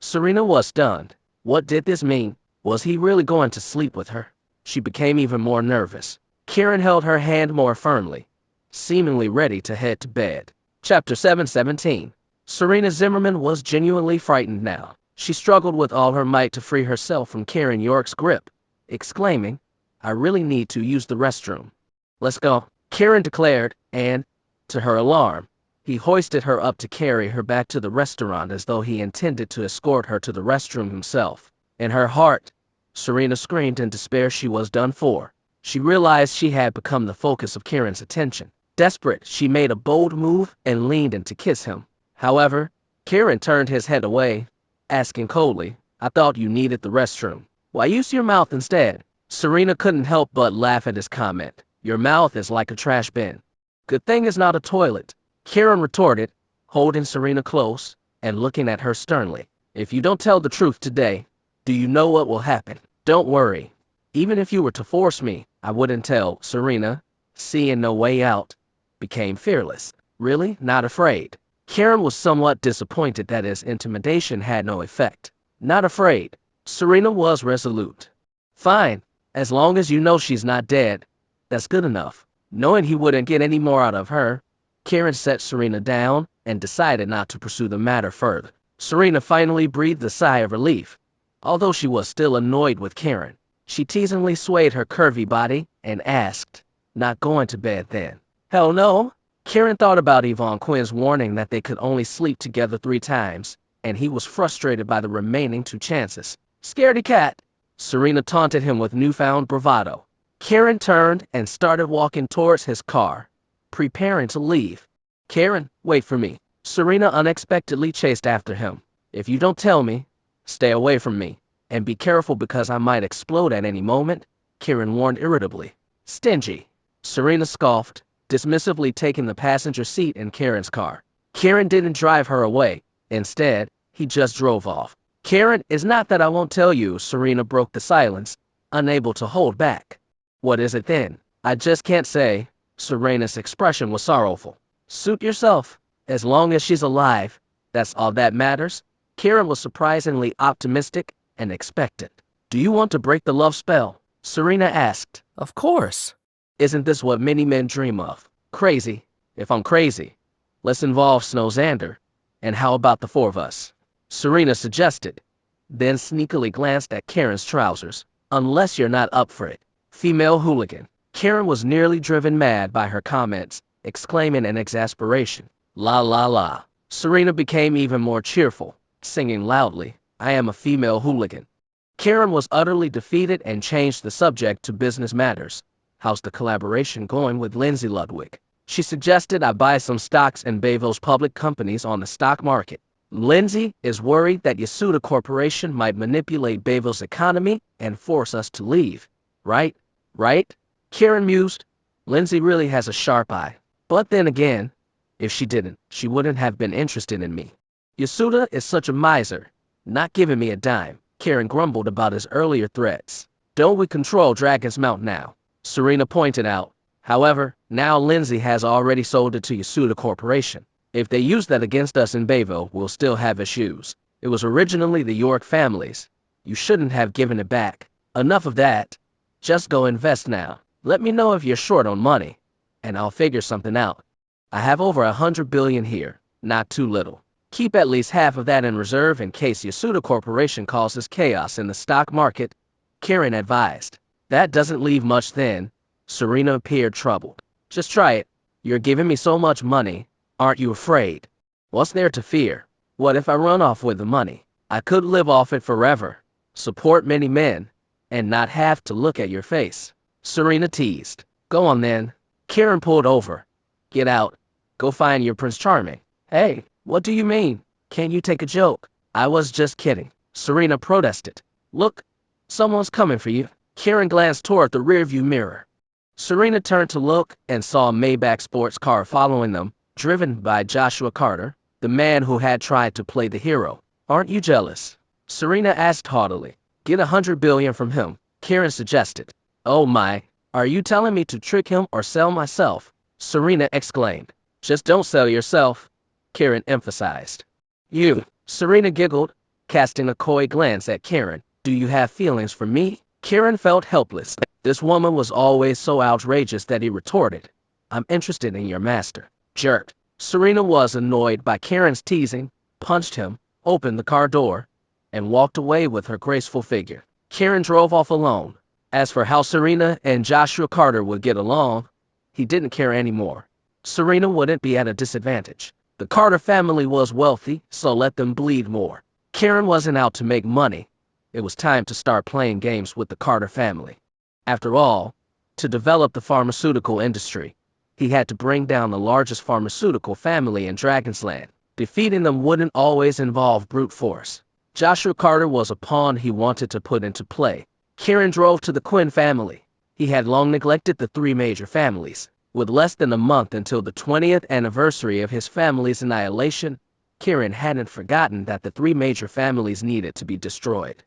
Serena was stunned. What did this mean? Was he really going to sleep with her? She became even more nervous. Kiran held her hand more firmly, seemingly ready to head to bed. Chapter 7:17. Serena Zimmerman was genuinely frightened now. She struggled with all her might to free herself from Kiran York's grip, exclaiming, I really need to use the restroom. Let's go, Kiran declared, and, to her alarm, he hoisted her up to carry her back to the restaurant as though he intended to escort her to the restroom himself. In her heart, Serena screamed in despair. She was done for. She realized she had become the focus of Kiran's attention. Desperate, she made a bold move and leaned in to kiss him. However, Kiran turned his head away, asking coldly, I thought you needed the restroom. Why use your mouth instead? Serena couldn't help but laugh at his comment. Your mouth is like a trash bin. Good thing it's not a toilet, Kiran retorted, holding Serena close and looking at her sternly. If you don't tell the truth today, do you know what will happen? Don't worry. Even if you were to force me, I wouldn't tell. Serena, seeing no way out, became fearless. Really? Not afraid? Kiran was somewhat disappointed that his intimidation had no effect. Not afraid. Serena was resolute. Fine. As long as you know she's not dead, that's good enough. Knowing he wouldn't get any more out of her, Kiran set Serena down and decided not to pursue the matter further. Serena finally breathed a sigh of relief. Although she was still annoyed with Kiran, she teasingly swayed her curvy body and asked, "Not going to bed then?" "Hell no." Kiran thought about Yvonne Quinn's warning that they could only sleep together 3 times, and he was frustrated by the remaining 2 chances. "Scaredy cat." Serena taunted him with newfound bravado. Kiran turned and started walking towards his car, preparing to leave. "Kiran, wait for me." Serena unexpectedly chased after him. "If you don't tell me, stay away from me, and be careful because I might explode at any moment," Kiran warned irritably. "Stingy." Serena scoffed, dismissively taking the passenger seat in Kiran's car. Kiran didn't drive her away. Instead, he just drove off. "Kiran, it's not that I won't tell you," Serena broke the silence, unable to hold back. "What is it then?" "I just can't say." Serena's expression was sorrowful. "Suit yourself. As long as she's alive, that's all that matters." Kiran was surprisingly optimistic and expectant. "Do you want to break the love spell?" Serena asked. "Of course. Isn't this what many men dream of?" "Crazy? If I'm crazy, let's involve Xander. And how about the 4 of us?" Serena suggested, then sneakily glanced at Kiran's trousers. "Unless you're not up for it." Female hooligan. Kiran was nearly driven mad by her comments, exclaiming in exasperation, "La la la." Serena became even more cheerful, singing loudly, "I am a female hooligan." Kiran was utterly defeated and changed the subject to business matters. "How's the collaboration going with Lindsay Ludwig?" She suggested I buy some stocks in Bayville's public companies on the stock market. "Lindsay is worried that Yasuda Corporation might manipulate Bayville's economy and force us to leave. Right? Right?" Kiran mused. "Lindsay really has a sharp eye. But then again, if she didn't, she wouldn't have been interested in me. Yasuda is such a miser, not giving me a dime." Kiran grumbled about his earlier threats. "Don't we control Dragon's Mount now?" Serena pointed out. "However, now Lindsay has already sold it to Yasuda Corporation. If they use that against us in Bayville, we'll still have issues. It was originally the York family's. You shouldn't have given it back." "Enough of that. Just go invest now. Let me know if you're short on money, and I'll figure something out. I have over 100 billion here, not too little. Keep at least half of that in reserve in case Yasuda Corporation causes chaos in the stock market," Kiran advised. "That doesn't leave much then." Serena appeared troubled. "Just try it. You're giving me so much money. Aren't you afraid?" "What's there to fear? What if I run off with the money? I could live off it forever, support many men, and not have to look at your face," Serena teased. "Go on then." Kiran pulled over. "Get out. Go find your Prince Charming." "Hey, what do you mean? Can't you take a joke?" "I was just kidding," Serena protested. "Look, someone's coming for you." Kiran glanced toward the rearview mirror. Serena turned to look and saw a Maybach sports car following them, driven by Joshua Carter, the man who had tried to play the hero. "Aren't you jealous?" Serena asked haughtily. "Get 100 billion from him," Kiran suggested. "Oh my, are you telling me to trick him or sell myself?" Serena exclaimed. "Just don't sell yourself," Kiran emphasized. "You," Serena giggled, casting a coy glance at Kiran. "Do you have feelings for me?" Kiran felt helpless. This woman was always so outrageous that he retorted, "I'm interested in your master." Jerk. Serena was annoyed by Kiran's teasing, punched him, opened the car door, and walked away with her graceful figure. Kiran drove off alone. As for how Serena and Joshua Carter would get along, he didn't care anymore. Serena wouldn't be at a disadvantage. The Carter family was wealthy, so let them bleed more. Kiran wasn't out to make money. It was time to start playing games with the Carter family. After all, to develop the pharmaceutical industry, he had to bring down the largest pharmaceutical family in Dragon's Land. Defeating them wouldn't always involve brute force. Joshua Carter was a pawn he wanted to put into play. Kiran drove to the Quinn family. He had long neglected the 3 major families. With less than a month until the 20th anniversary of his family's annihilation, Kiran hadn't forgotten that the 3 major families needed to be destroyed.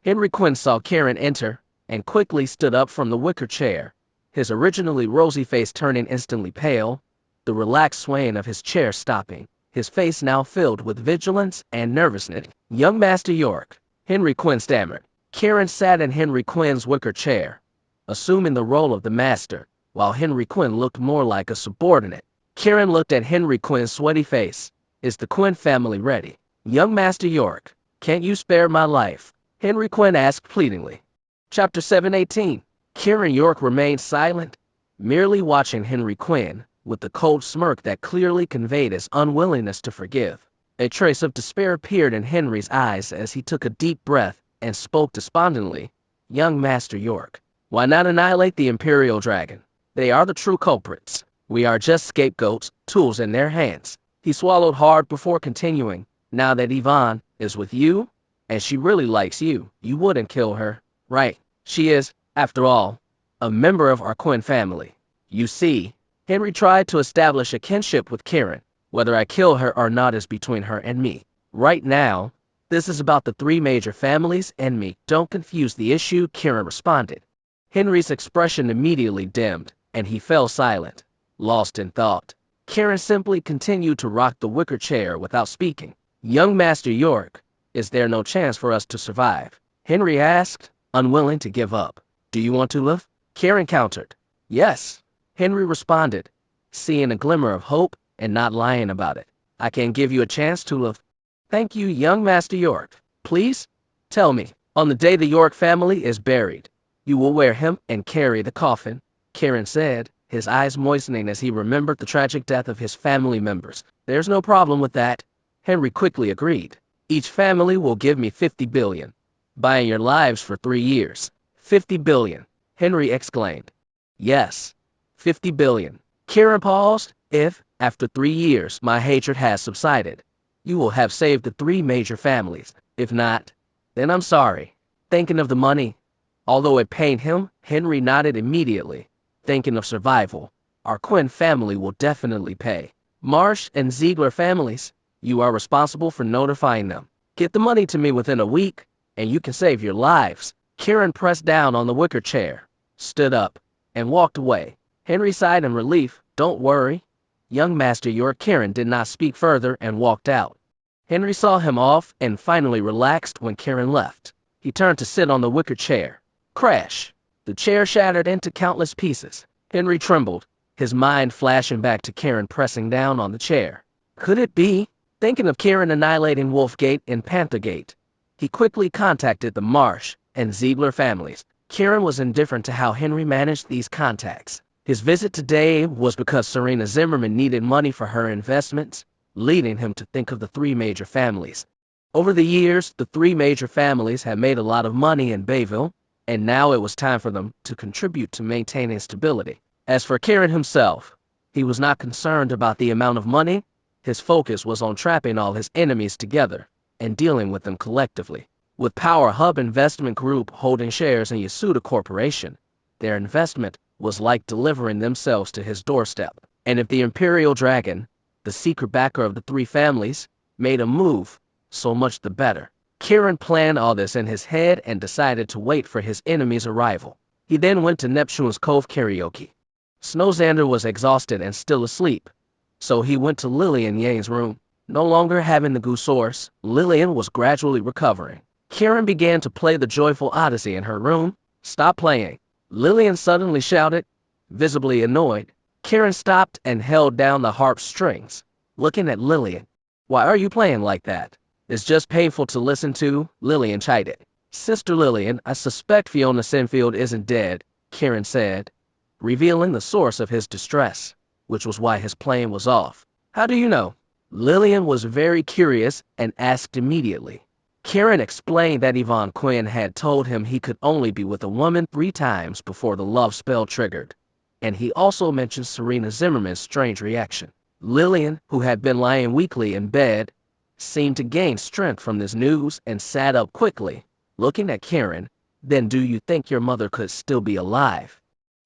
Henry Quinn saw Kiran enter, and quickly stood up from the wicker chair, his originally rosy face turning instantly pale, the relaxed swaying of his chair stopping, his face now filled with vigilance and nervousness. "Young Master York," Henry Quinn stammered. Kiran sat in Henry Quinn's wicker chair, assuming the role of the master, while Henry Quinn looked more like a subordinate. Kiran looked at Henry Quinn's sweaty face. "Is the Quinn family ready?" Young Master York, can't you spare my life? Henry Quinn asked pleadingly. Chapter 718. Kiran York remained silent, merely watching Henry Quinn, with the cold smirk that clearly conveyed his unwillingness to forgive. A trace of despair appeared in Henry's eyes as he took a deep breath and spoke despondently. Young Master York, why not annihilate the Imperial Dragon? They are the true culprits. We are just scapegoats, tools in their hands. He swallowed hard before continuing. Now that Yvonne is with you, and she really likes you, you wouldn't kill her, right? She is, after all, a member of our Quinn family. You see, Henry tried to establish a kinship with Kiran. Whether I kill her or not is between her and me. Right now, this is about the three major families and me. Don't confuse the issue, Kiran responded. Henry's expression immediately dimmed, and he fell silent, lost in thought. Kiran simply continued to rock the wicker chair without speaking. Young Master York, is there no chance for us to survive? Henry asked, unwilling to give up. Do you want to live? Kiran countered. Yes, Henry responded, seeing a glimmer of hope and not lying about it. I can give you a chance to live. Thank you, young Master York. Please, tell me, on the day the York family is buried, you will wear him and carry the coffin, Kiran said, his eyes moistening as he remembered the tragic death of his family members. There's no problem with that, Henry quickly agreed. Each family will give me 50 billion, buying your lives for 3 years. 50 billion, Henry exclaimed. Yes, 50 billion. Kiran paused. If, after 3 years, my hatred has subsided, you will have saved the three major families. If not, then I'm sorry. Thinking of the money, although it pained him, Henry nodded immediately. Thinking of survival, our Quinn family will definitely pay. Marsh and Ziegler families, you are responsible for notifying them. Get the money to me within a week, and you can save your lives. Kiran pressed down on the wicker chair, stood up, and walked away. Henry sighed in relief. Don't worry, young Master York. Kiran did not speak further and walked out. Henry saw him off and finally relaxed when Kiran left. He turned to sit on the wicker chair. Crash! The chair shattered into countless pieces. Henry trembled, his mind flashing back to Kiran pressing down on the chair. Could it be? Thinking of Kiran annihilating Wolfgate and Panthergate, he quickly contacted the Marsh and Ziegler families. Kiran was indifferent to how Henry managed these contacts. His visit today was because Serena Zimmerman needed money for her investments, leading him to think of the three major families. Over the years, the three major families had made a lot of money in Bayville, and now it was time for them to contribute to maintaining stability. As for Kiran himself, he was not concerned about the amount of money. His focus was on trapping all his enemies together and dealing with them collectively. With Power Hub Investment Group holding shares in Yasuda Corporation, their investment was like delivering themselves to his doorstep. And if the Imperial Dragon, the secret backer of the three families, made a move, so much the better. Kiran planned all this in his head and decided to wait for his enemy's arrival. He then went to Neptune's Cove karaoke. Xander was exhausted and still asleep, so he went to Lilian Yanes' room. No longer having the goo source, Lilian was gradually recovering. Kiran began to play the Joyful Odyssey in her room. Stop playing, Lilian suddenly shouted, visibly annoyed. Kiran stopped and held down the harp strings, looking at Lilian. Why are you playing like that? It's just painful to listen to, Lilian chided. Sister Lilian, I suspect Fiona Sinfield isn't dead, Kiran said, revealing the source of his distress, which was why his playing was off. How do you know? Lilian was very curious and asked immediately. Kiran explained that Yvonne Quinn had told him he could only be with a woman 3 times before the love spell triggered, and he also mentioned Serena Zimmerman's strange reaction. Lilian, who had been lying weakly in bed, seemed to gain strength from this news and sat up quickly, looking at Kiran. Then do you think your mother could still be alive?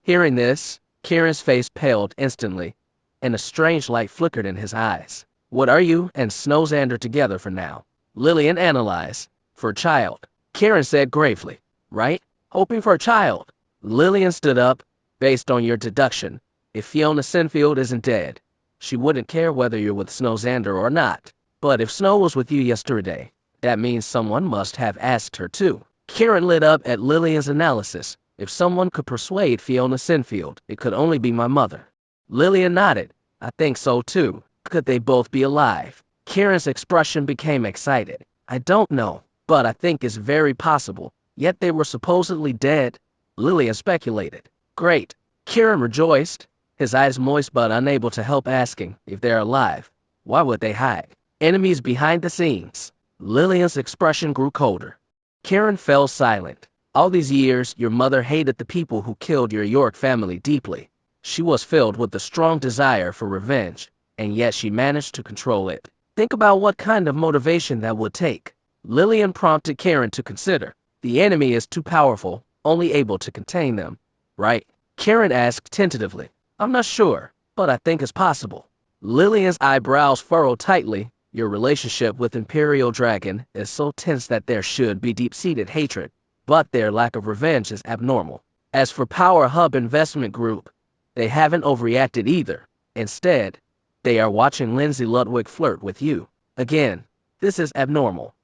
Hearing this, Kiran's face paled instantly, and a strange light flickered in his eyes. What are you and Xander together for now? Lilian analyzed. For a child, Kiran said gravely. Right? Hoping for a child. Lilian stood up. Based on your deduction, if Fiona Sinfield isn't dead, she wouldn't care whether you're with Xander or not. But if Snow was with you yesterday, that means someone must have asked her too. Kiran lit up at Lilian's analysis. If someone could persuade Fiona Sinfield, it could only be my mother. Lilian nodded. I think so too. Could they both be alive? Kiran's expression became excited. I don't know, but I think it's very possible. Yet they were supposedly dead, Lilian speculated. Great. Kiran rejoiced, his eyes moist but unable to help asking if they're alive. Why would they hide? Enemies behind the scenes. Lilian's expression grew colder. Kiran fell silent. All these years, your mother hated the people who killed your York family deeply. She was filled with a strong desire for revenge, and yet she managed to control it. Think about what kind of motivation that would take. Lilian prompted Kiran to consider. The enemy is too powerful, only able to contain them, right? Kiran asked tentatively. I'm not sure, but I think it's possible. Lilian's eyebrows furrowed tightly. Your relationship with Imperial Dragon is so tense that there should be deep-seated hatred, but their lack of revenge is abnormal. As for Power Hub Investment Group, they haven't overreacted either. Instead, they are watching Lindsay Ludwig flirt with you. Again, this is abnormal.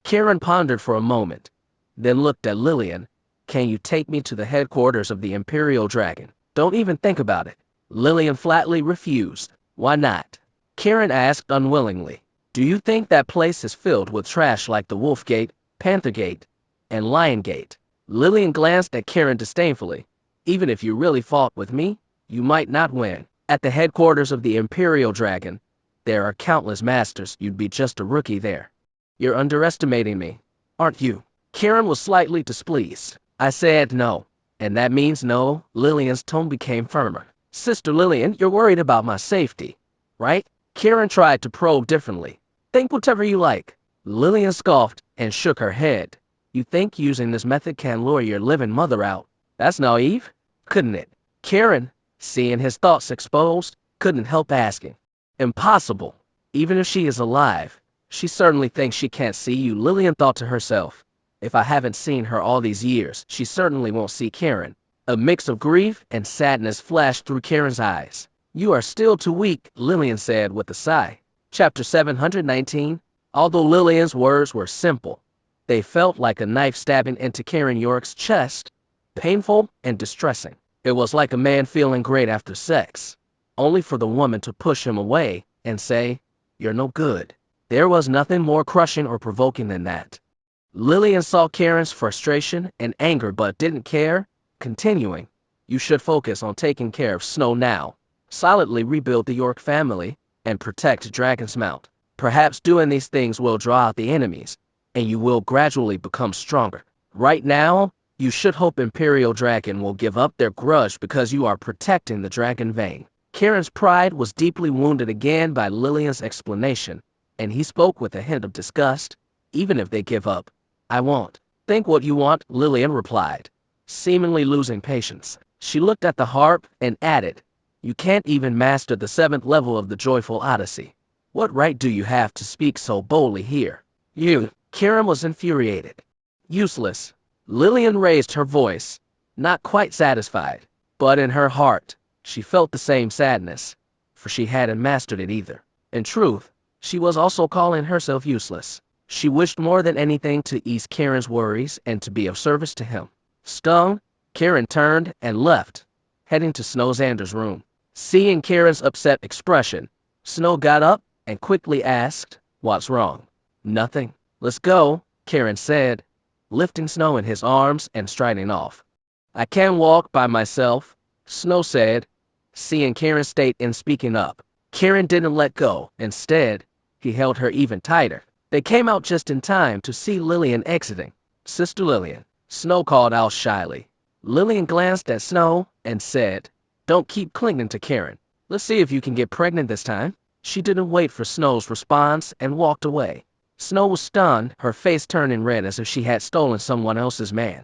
Kiran pondered for a moment, then looked at Lilian. Can you take me to the headquarters of the Imperial Dragon? Don't even think about it. Lilian flatly refused. Why not? Kiran asked unwillingly. Do you think that place is filled with trash like the Wolf Gate, Panther Gate, and Lion Gate? Lilian glanced at Kiran disdainfully. Even if you really fought with me, you might not win. At the headquarters of the Imperial Dragon, there are countless masters. You'd be just a rookie there. You're underestimating me, aren't you? Kiran was slightly displeased. I said no. And that means no. Lilian's tone became firmer. Sister Lilian, you're worried about my safety, right? Kiran tried to probe differently. Think whatever you like. Lilian scoffed and shook her head. You think using this method can lure your living mother out? That's naive, couldn't it? Kiran, seeing his thoughts exposed, couldn't help asking. Impossible. Even if she is alive, she certainly thinks she can't see you. Lilian thought to herself. If I haven't seen her all these years, she certainly won't see Kiran. A mix of grief and sadness flashed through Kiran's eyes. You are still too weak, Lilian said with a sigh. Chapter 719. Although Lilian's words were simple, they felt like a knife stabbing into Kiran York's chest, painful and distressing. It was like a man feeling great after sex, only for the woman to push him away and say, You're no good. There was nothing more crushing or provoking than that. Lilian saw Kiran's frustration and anger but didn't care, continuing, You should focus on taking care of Snow now, solidly rebuild the York family, and protect Dragon's Mount. Perhaps doing these things will draw out the enemies, and you will gradually become stronger. Right now, you should hope Imperial Dragon will give up their grudge because you are protecting the Dragon Vein. Kiran's pride was deeply wounded again by Lilian's explanation, and he spoke with a hint of disgust. Even if they give up, I won't. Think what you want, Lilian replied, seemingly losing patience. She looked at the harp and added, You can't even master the 7th level of the Joyful Odyssey. What right do you have to speak so boldly here? You. Kiran was infuriated. Useless. Lilian raised her voice, not quite satisfied, but in her heart, she felt the same sadness, for she hadn't mastered it either. In truth, she was also calling herself useless. She wished more than anything to ease Kiran's worries and to be of service to him. Stung, Kiran turned and left, heading to Xander's room. Seeing Kiran's upset expression, Snow got up and quickly asked, What's wrong? Nothing. Let's go, Kiran said, lifting Snow in his arms and striding off. I can't walk by myself, Snow said, seeing Kiran's state in speaking up. Kiran didn't let go. Instead, he held her even tighter. They came out just in time to see Lilian exiting. Sister Lilian, Snow called out shyly. Lilian glanced at Snow and said, Don't keep clinging to Kiran. Let's see if you can get pregnant this time. She didn't wait for Snow's response and walked away. Snow was stunned, her face turning red as if she had stolen someone else's man.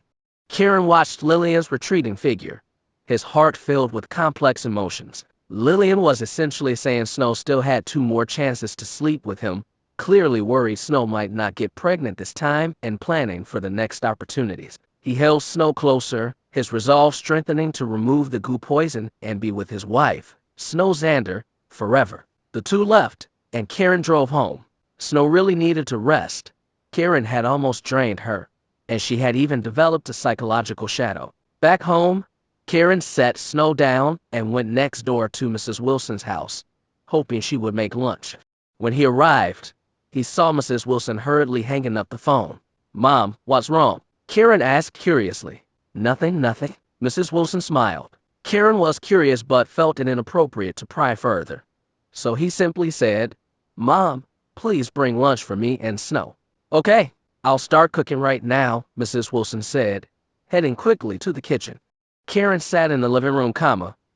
Kiran watched Lilian's retreating figure, his heart filled with complex emotions. Lilian was essentially saying Snow still had 2 more chances to sleep with him, clearly worried Snow might not get pregnant this time and planning for the next opportunities. He held Snow closer, his resolve strengthening to remove the goo poison and be with his wife, Snow Xander, forever. The 2 left, and Kiran drove home. Snow really needed to rest. Kiran had almost drained her, and she had even developed a psychological shadow. Back home, Kiran set Snow down and went next door to Mrs. Wilson's house, hoping she would make lunch. When he arrived, he saw Mrs. Wilson hurriedly hanging up the phone. "Mom, what's wrong?" Kiran asked curiously. "Nothing, nothing." Mrs. Wilson smiled. Kiran was curious but felt it inappropriate to pry further. So he simply said, "Mom, please bring lunch for me and Snow." "Okay, I'll start cooking right now," Mrs. Wilson said, heading quickly to the kitchen. Kiran sat in the living room,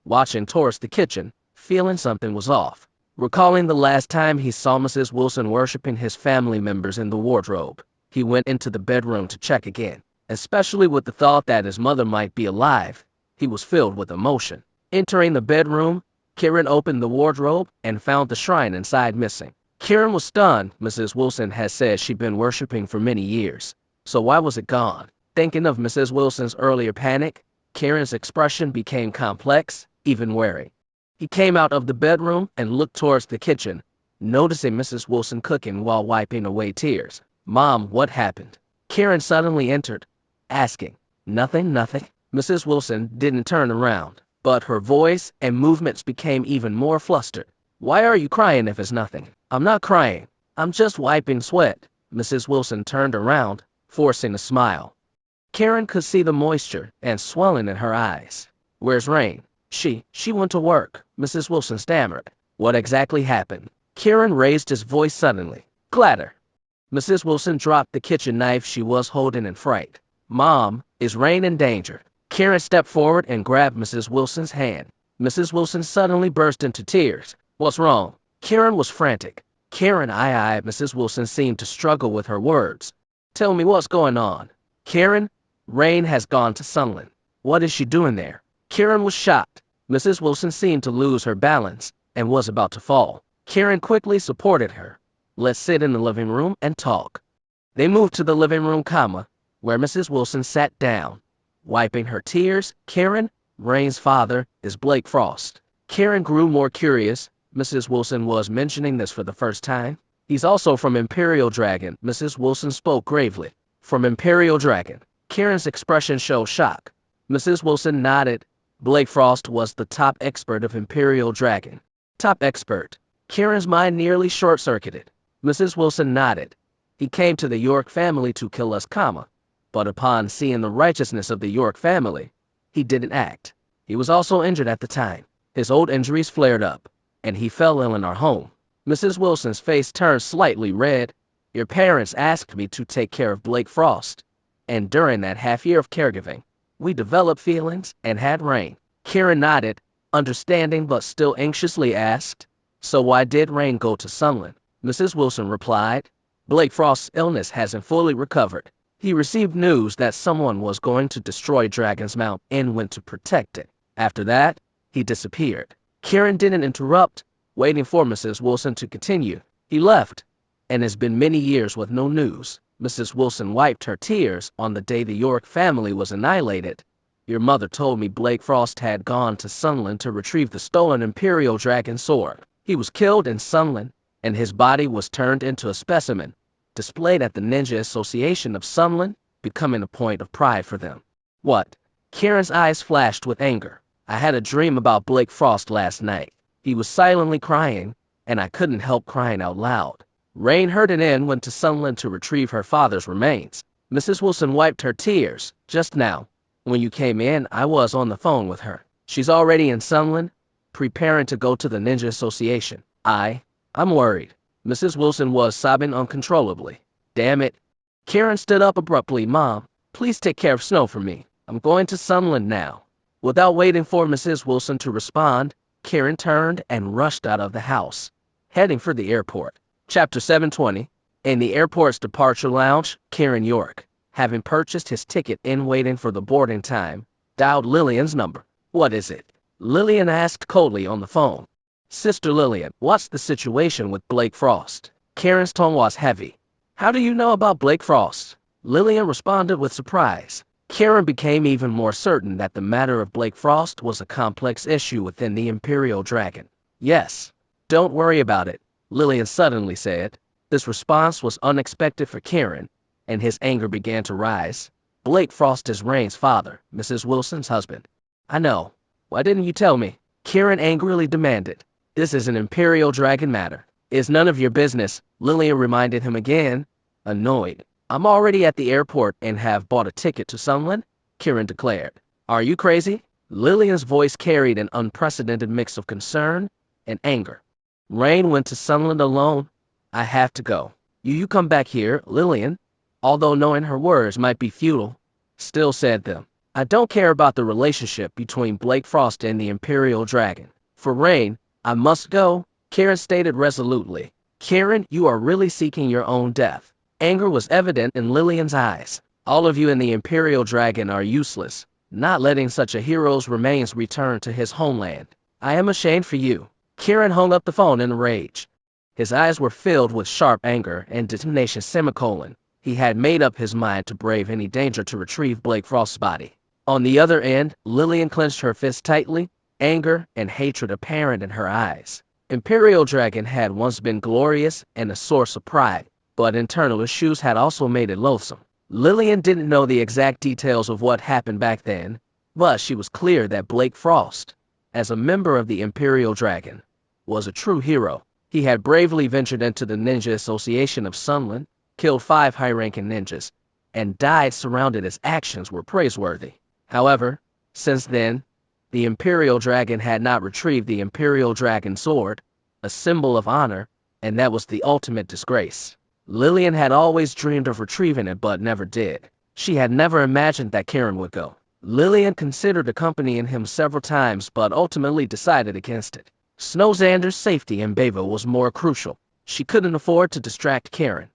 watching towards the kitchen, feeling something was off. Recalling the last time he saw Mrs. Wilson worshiping his family members in the wardrobe, he went into the bedroom to check again. Especially with the thought that his mother might be alive, he was filled with emotion. Entering the bedroom, Kiran opened the wardrobe and found the shrine inside missing. Kiran was stunned. Mrs. Wilson had said she'd been worshiping for many years, so why was it gone? Thinking of Mrs. Wilson's earlier panic, Kiran's expression became complex, even wary. He came out of the bedroom and looked towards the kitchen, noticing Mrs. Wilson cooking while wiping away tears. "Mom, what happened?" Kiran suddenly entered, asking. "Nothing, nothing." Mrs. Wilson didn't turn around, but her voice and movements became even more flustered. "Why are you crying if it's nothing?" "I'm not crying. I'm just wiping sweat." Mrs. Wilson turned around, forcing a smile. Kiran could see the moisture and swelling in her eyes. "Where's Rain?" She went to work," Mrs. Wilson stammered. "What exactly happened?" Kiran raised his voice suddenly. "Clatter." Mrs. Wilson dropped the kitchen knife she was holding in fright. "Mom, is Rain in danger?" Kiran stepped forward and grabbed Mrs. Wilson's hand. Mrs. Wilson suddenly burst into tears. "What's wrong?" Kiran was frantic. "Kiran, Mrs. Wilson seemed to struggle with her words. "Tell me what's going on." "Kiran, Rain has gone to Sunland." "What is she doing there?" Kiran was shocked. Mrs. Wilson seemed to lose her balance and was about to fall. Kiran quickly supported her. "Let's sit in the living room and talk." They moved to the living room, where Mrs. Wilson sat down, wiping her tears. "Kiran, Rain's father is Blake Frost." Kiran grew more curious. Mrs. Wilson was mentioning this for the first time. "He's also from Imperial Dragon," Mrs. Wilson spoke gravely. "From Imperial Dragon." Kiran's expression showed shock. Mrs. Wilson nodded. Blake Frost was the top expert of Imperial Dragon. Top expert. Kiran's mind nearly short-circuited. Mrs. Wilson nodded. "He came to the York family to kill us, but upon seeing the righteousness of the York family, he didn't act. He was also injured at the time. His old injuries flared up, and he fell ill in our home." Mrs. Wilson's face turned slightly red. "Your parents asked me to take care of Blake Frost, and during that half year of caregiving, we developed feelings and had Rain." Kiran nodded, understanding but still anxiously asked, "So why did Rain go to Sunland?" Mrs. Wilson replied, "Blake Frost's illness hasn't fully recovered. He received news that someone was going to destroy Dragon's Mount and went to protect it. After that, he disappeared." Kiran didn't interrupt, waiting for Mrs. Wilson to continue. "He left, and has been many years with no news." Mrs. Wilson wiped her tears. "On the day the York family was annihilated, your mother told me Blake Frost had gone to Sunland to retrieve the stolen Imperial Dragon sword. He was killed in Sunland, and his body was turned into a specimen, displayed at the Ninja Association of Sunland, becoming a point of pride for them." "What?" Kiran's eyes flashed with anger. "I had a dream about Blake Frost last night. He was silently crying, and I couldn't help crying out loud. Rain heard it and went to Sunland to retrieve her father's remains." Mrs. Wilson wiped her tears. "Just now, when you came in, I was on the phone with her. She's already in Sunland, preparing to go to the Ninja Association. I'm worried." Mrs. Wilson was sobbing uncontrollably. "Damn it." Kiran stood up abruptly. "Mom, please take care of Snow for me. I'm going to Sunland now." Without waiting for Mrs. Wilson to respond, Kiran turned and rushed out of the house, heading for the airport. Chapter 720. In the airport's departure lounge, Kiran York, having purchased his ticket and waiting for the boarding time, dialed Lilian's number. "What is it?" Lilian asked coldly on the phone. "Sister Lilian, what's the situation with Blake Frost?" Kiran's tone was heavy. "How do you know about Blake Frost?" Lilian responded with surprise. Kiran became even more certain that the matter of Blake Frost was a complex issue within the Imperial Dragon. "Yes. Don't worry about it," Lilian suddenly said. This response was unexpected for Kiran, and his anger began to rise. "Blake Frost is Rain's father, Mrs. Wilson's husband." "I know. Why didn't you tell me?" Kiran angrily demanded. "This is an Imperial Dragon matter. It's none of your business, Lilian reminded him again, annoyed. I'm already at the airport and have bought a ticket to Sunland, Kiran declared. Are you crazy? Lilian's voice carried an unprecedented mix of concern and anger. Rain went to Sunland alone. I have to go. You come back here, Lilian, although knowing her words might be futile, still said them. I don't care about the relationship between Blake Frost and the Imperial Dragon. For Rain, I must go, Kiran stated resolutely. Kiran, you are really seeking your own death. Anger was evident in Lilian's eyes. All of you and the Imperial Dragon are useless, not letting such a hero's remains return to his homeland. I am ashamed for you. Kiran hung up the phone in a rage. His eyes were filled with sharp anger and determination. He had made up his mind to brave any danger to retrieve Blake Frost's body. On the other end, Lilian clenched her fist tightly, anger and hatred apparent in her eyes. Imperial Dragon had once been glorious and a source of pride, but internal issues had also made it loathsome. Lilian didn't know the exact details of what happened back then, but she was clear that Blake Frost, as a member of the Imperial Dragon, was a true hero. He had bravely ventured into the Ninja Association of Sunland, killed 5 high-ranking ninjas, and died surrounded. His actions were praiseworthy. However, since then, the Imperial Dragon had not retrieved the Imperial Dragon Sword, a symbol of honor, and that was the ultimate disgrace. Lilian had always dreamed of retrieving it but never did. She had never imagined that Kiran would go. Lilian considered accompanying him several times but ultimately decided against it. Xander's safety in Bayville was more crucial. She couldn't afford to distract Kiran.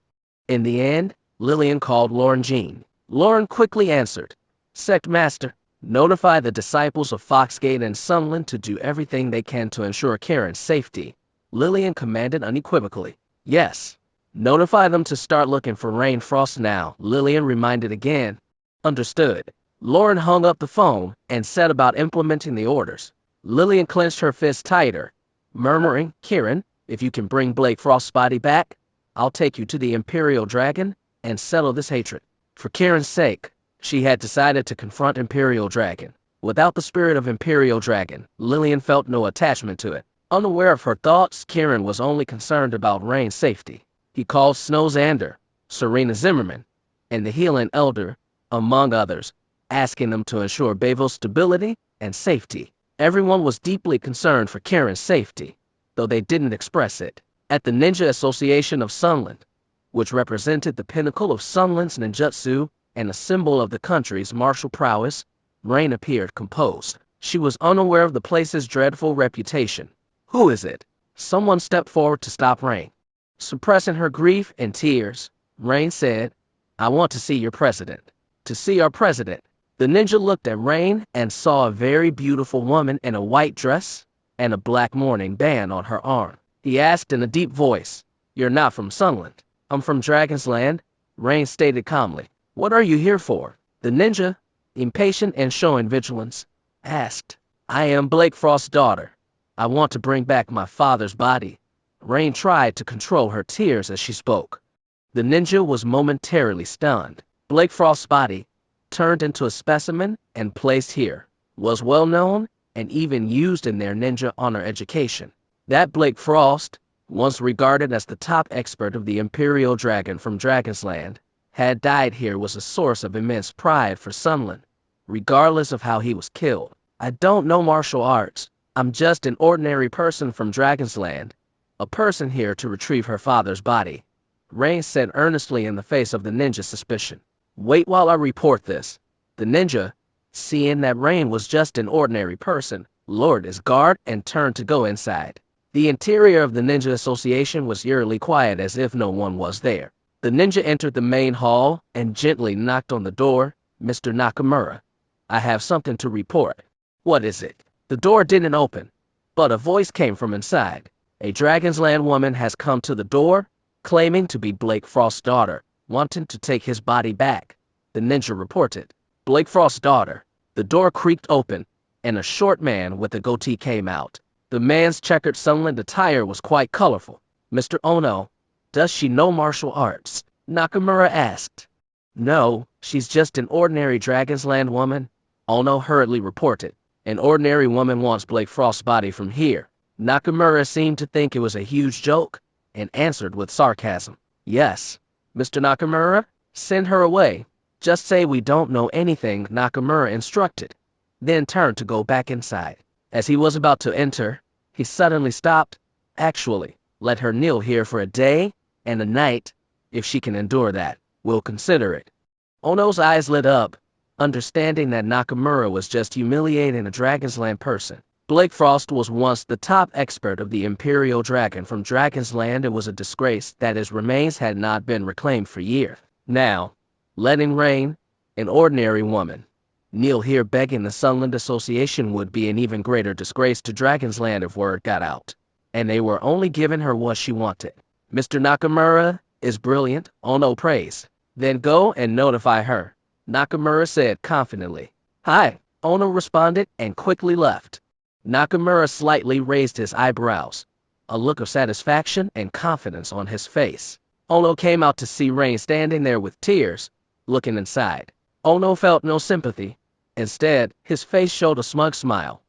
In the end, Lilian called Lauren Jean. Lauren quickly answered. Sect Master, notify the disciples of Foxgate and Sunland to do everything they can to ensure Kiran's safety, Lilian commanded unequivocally. Yes. Notify them to start looking for Rain Frost now, Lilian reminded again. Understood. Lauren hung up the phone and set about implementing the orders. Lilian clenched her fist tighter, murmuring, Kiran, if you can bring Blake Frost's body back, I'll take you to the Imperial Dragon and settle this hatred. For Kiran's sake, she had decided to confront Imperial Dragon. Without the spirit of Imperial Dragon, Lilian felt no attachment to it. Unaware of her thoughts, Kiran was only concerned about Rain's safety. He called Xander, Serena Zimmerman, and the Healing Elder, among others, asking them to ensure Bayville's stability and safety. Everyone was deeply concerned for Kiran's safety, though they didn't express it. At the Ninja Association of Sunland, which represented the pinnacle of Sunland's ninjutsu and a symbol of the country's martial prowess, Rain appeared composed. She was unaware of the place's dreadful reputation. Who is it? Someone stepped forward to stop Rain. Suppressing her grief and tears, Rain said, I want to see your president. To see our president. The ninja looked at Rain and saw a very beautiful woman in a white dress and a black mourning band on her arm. He asked in a deep voice, You're not from Sunland. I'm from Dragon's Land, Rain stated calmly. What are you here for? The ninja, impatient and showing vigilance, asked. I am Blake Frost's daughter. I want to bring back my father's body. Rain tried to control her tears as she spoke. The ninja was momentarily stunned. Blake Frost's body, turned into a specimen and placed here, was well known and even used in their ninja honor education. That Blake Frost, once regarded as the top expert of the Imperial Dragon from Dragon's Land, had died here was a source of immense pride for Sunland, regardless of how he was killed. I don't know martial arts. I'm just an ordinary person from Dragon's Land, a person here to retrieve her father's body, Rain said earnestly in the face of the ninja's suspicion. Wait while I report this. The ninja, seeing that Rain was just an ordinary person, lowered his guard and turned to go inside. The interior of the Ninja Association was eerily quiet as if no one was there. The ninja entered the main hall and gently knocked on the door. Mr. Nakamura, I have something to report. What is it? The door didn't open, but a voice came from inside. A Dragon's Land woman has come to the door, claiming to be Blake Frost's daughter, wanting to take his body back, the ninja reported. Blake Frost's daughter. The door creaked open, and a short man with a goatee came out. The man's checkered Sunland attire was quite colorful. Mr. Ono, does she know martial arts? Nakamura asked. No, she's just an ordinary Dragon's Land woman, Ono hurriedly reported. An ordinary woman wants Blake Frost's body from here. Nakamura seemed to think it was a huge joke, and answered with sarcasm. Yes, Mr. Nakamura, send her away. Just say we don't know anything, Nakamura instructed, then turned to go back inside. As he was about to enter, he suddenly stopped. Actually, let her kneel here for a day and a night. If she can endure that, we'll consider it. Ono's eyes lit up, understanding that Nakamura was just humiliating a Dragon's Land person. Blake Frost was once the top expert of the Imperial Dragon from Dragon's Land. It was a disgrace that his remains had not been reclaimed for years. Now, letting Rain, an ordinary woman, kneel here begging the Sunland Association would be an even greater disgrace to Dragon's Land if word got out. And they were only giving her what she wanted. Mr. Nakamura is brilliant, Ono praised. Then go and notify her, Nakamura said confidently. Hi, Ono responded and quickly left. Nakamura slightly raised his eyebrows, a look of satisfaction and confidence on his face. Ono came out to see Rain standing there with tears, looking inside. Ono felt no sympathy. Instead, his face showed a smug smile.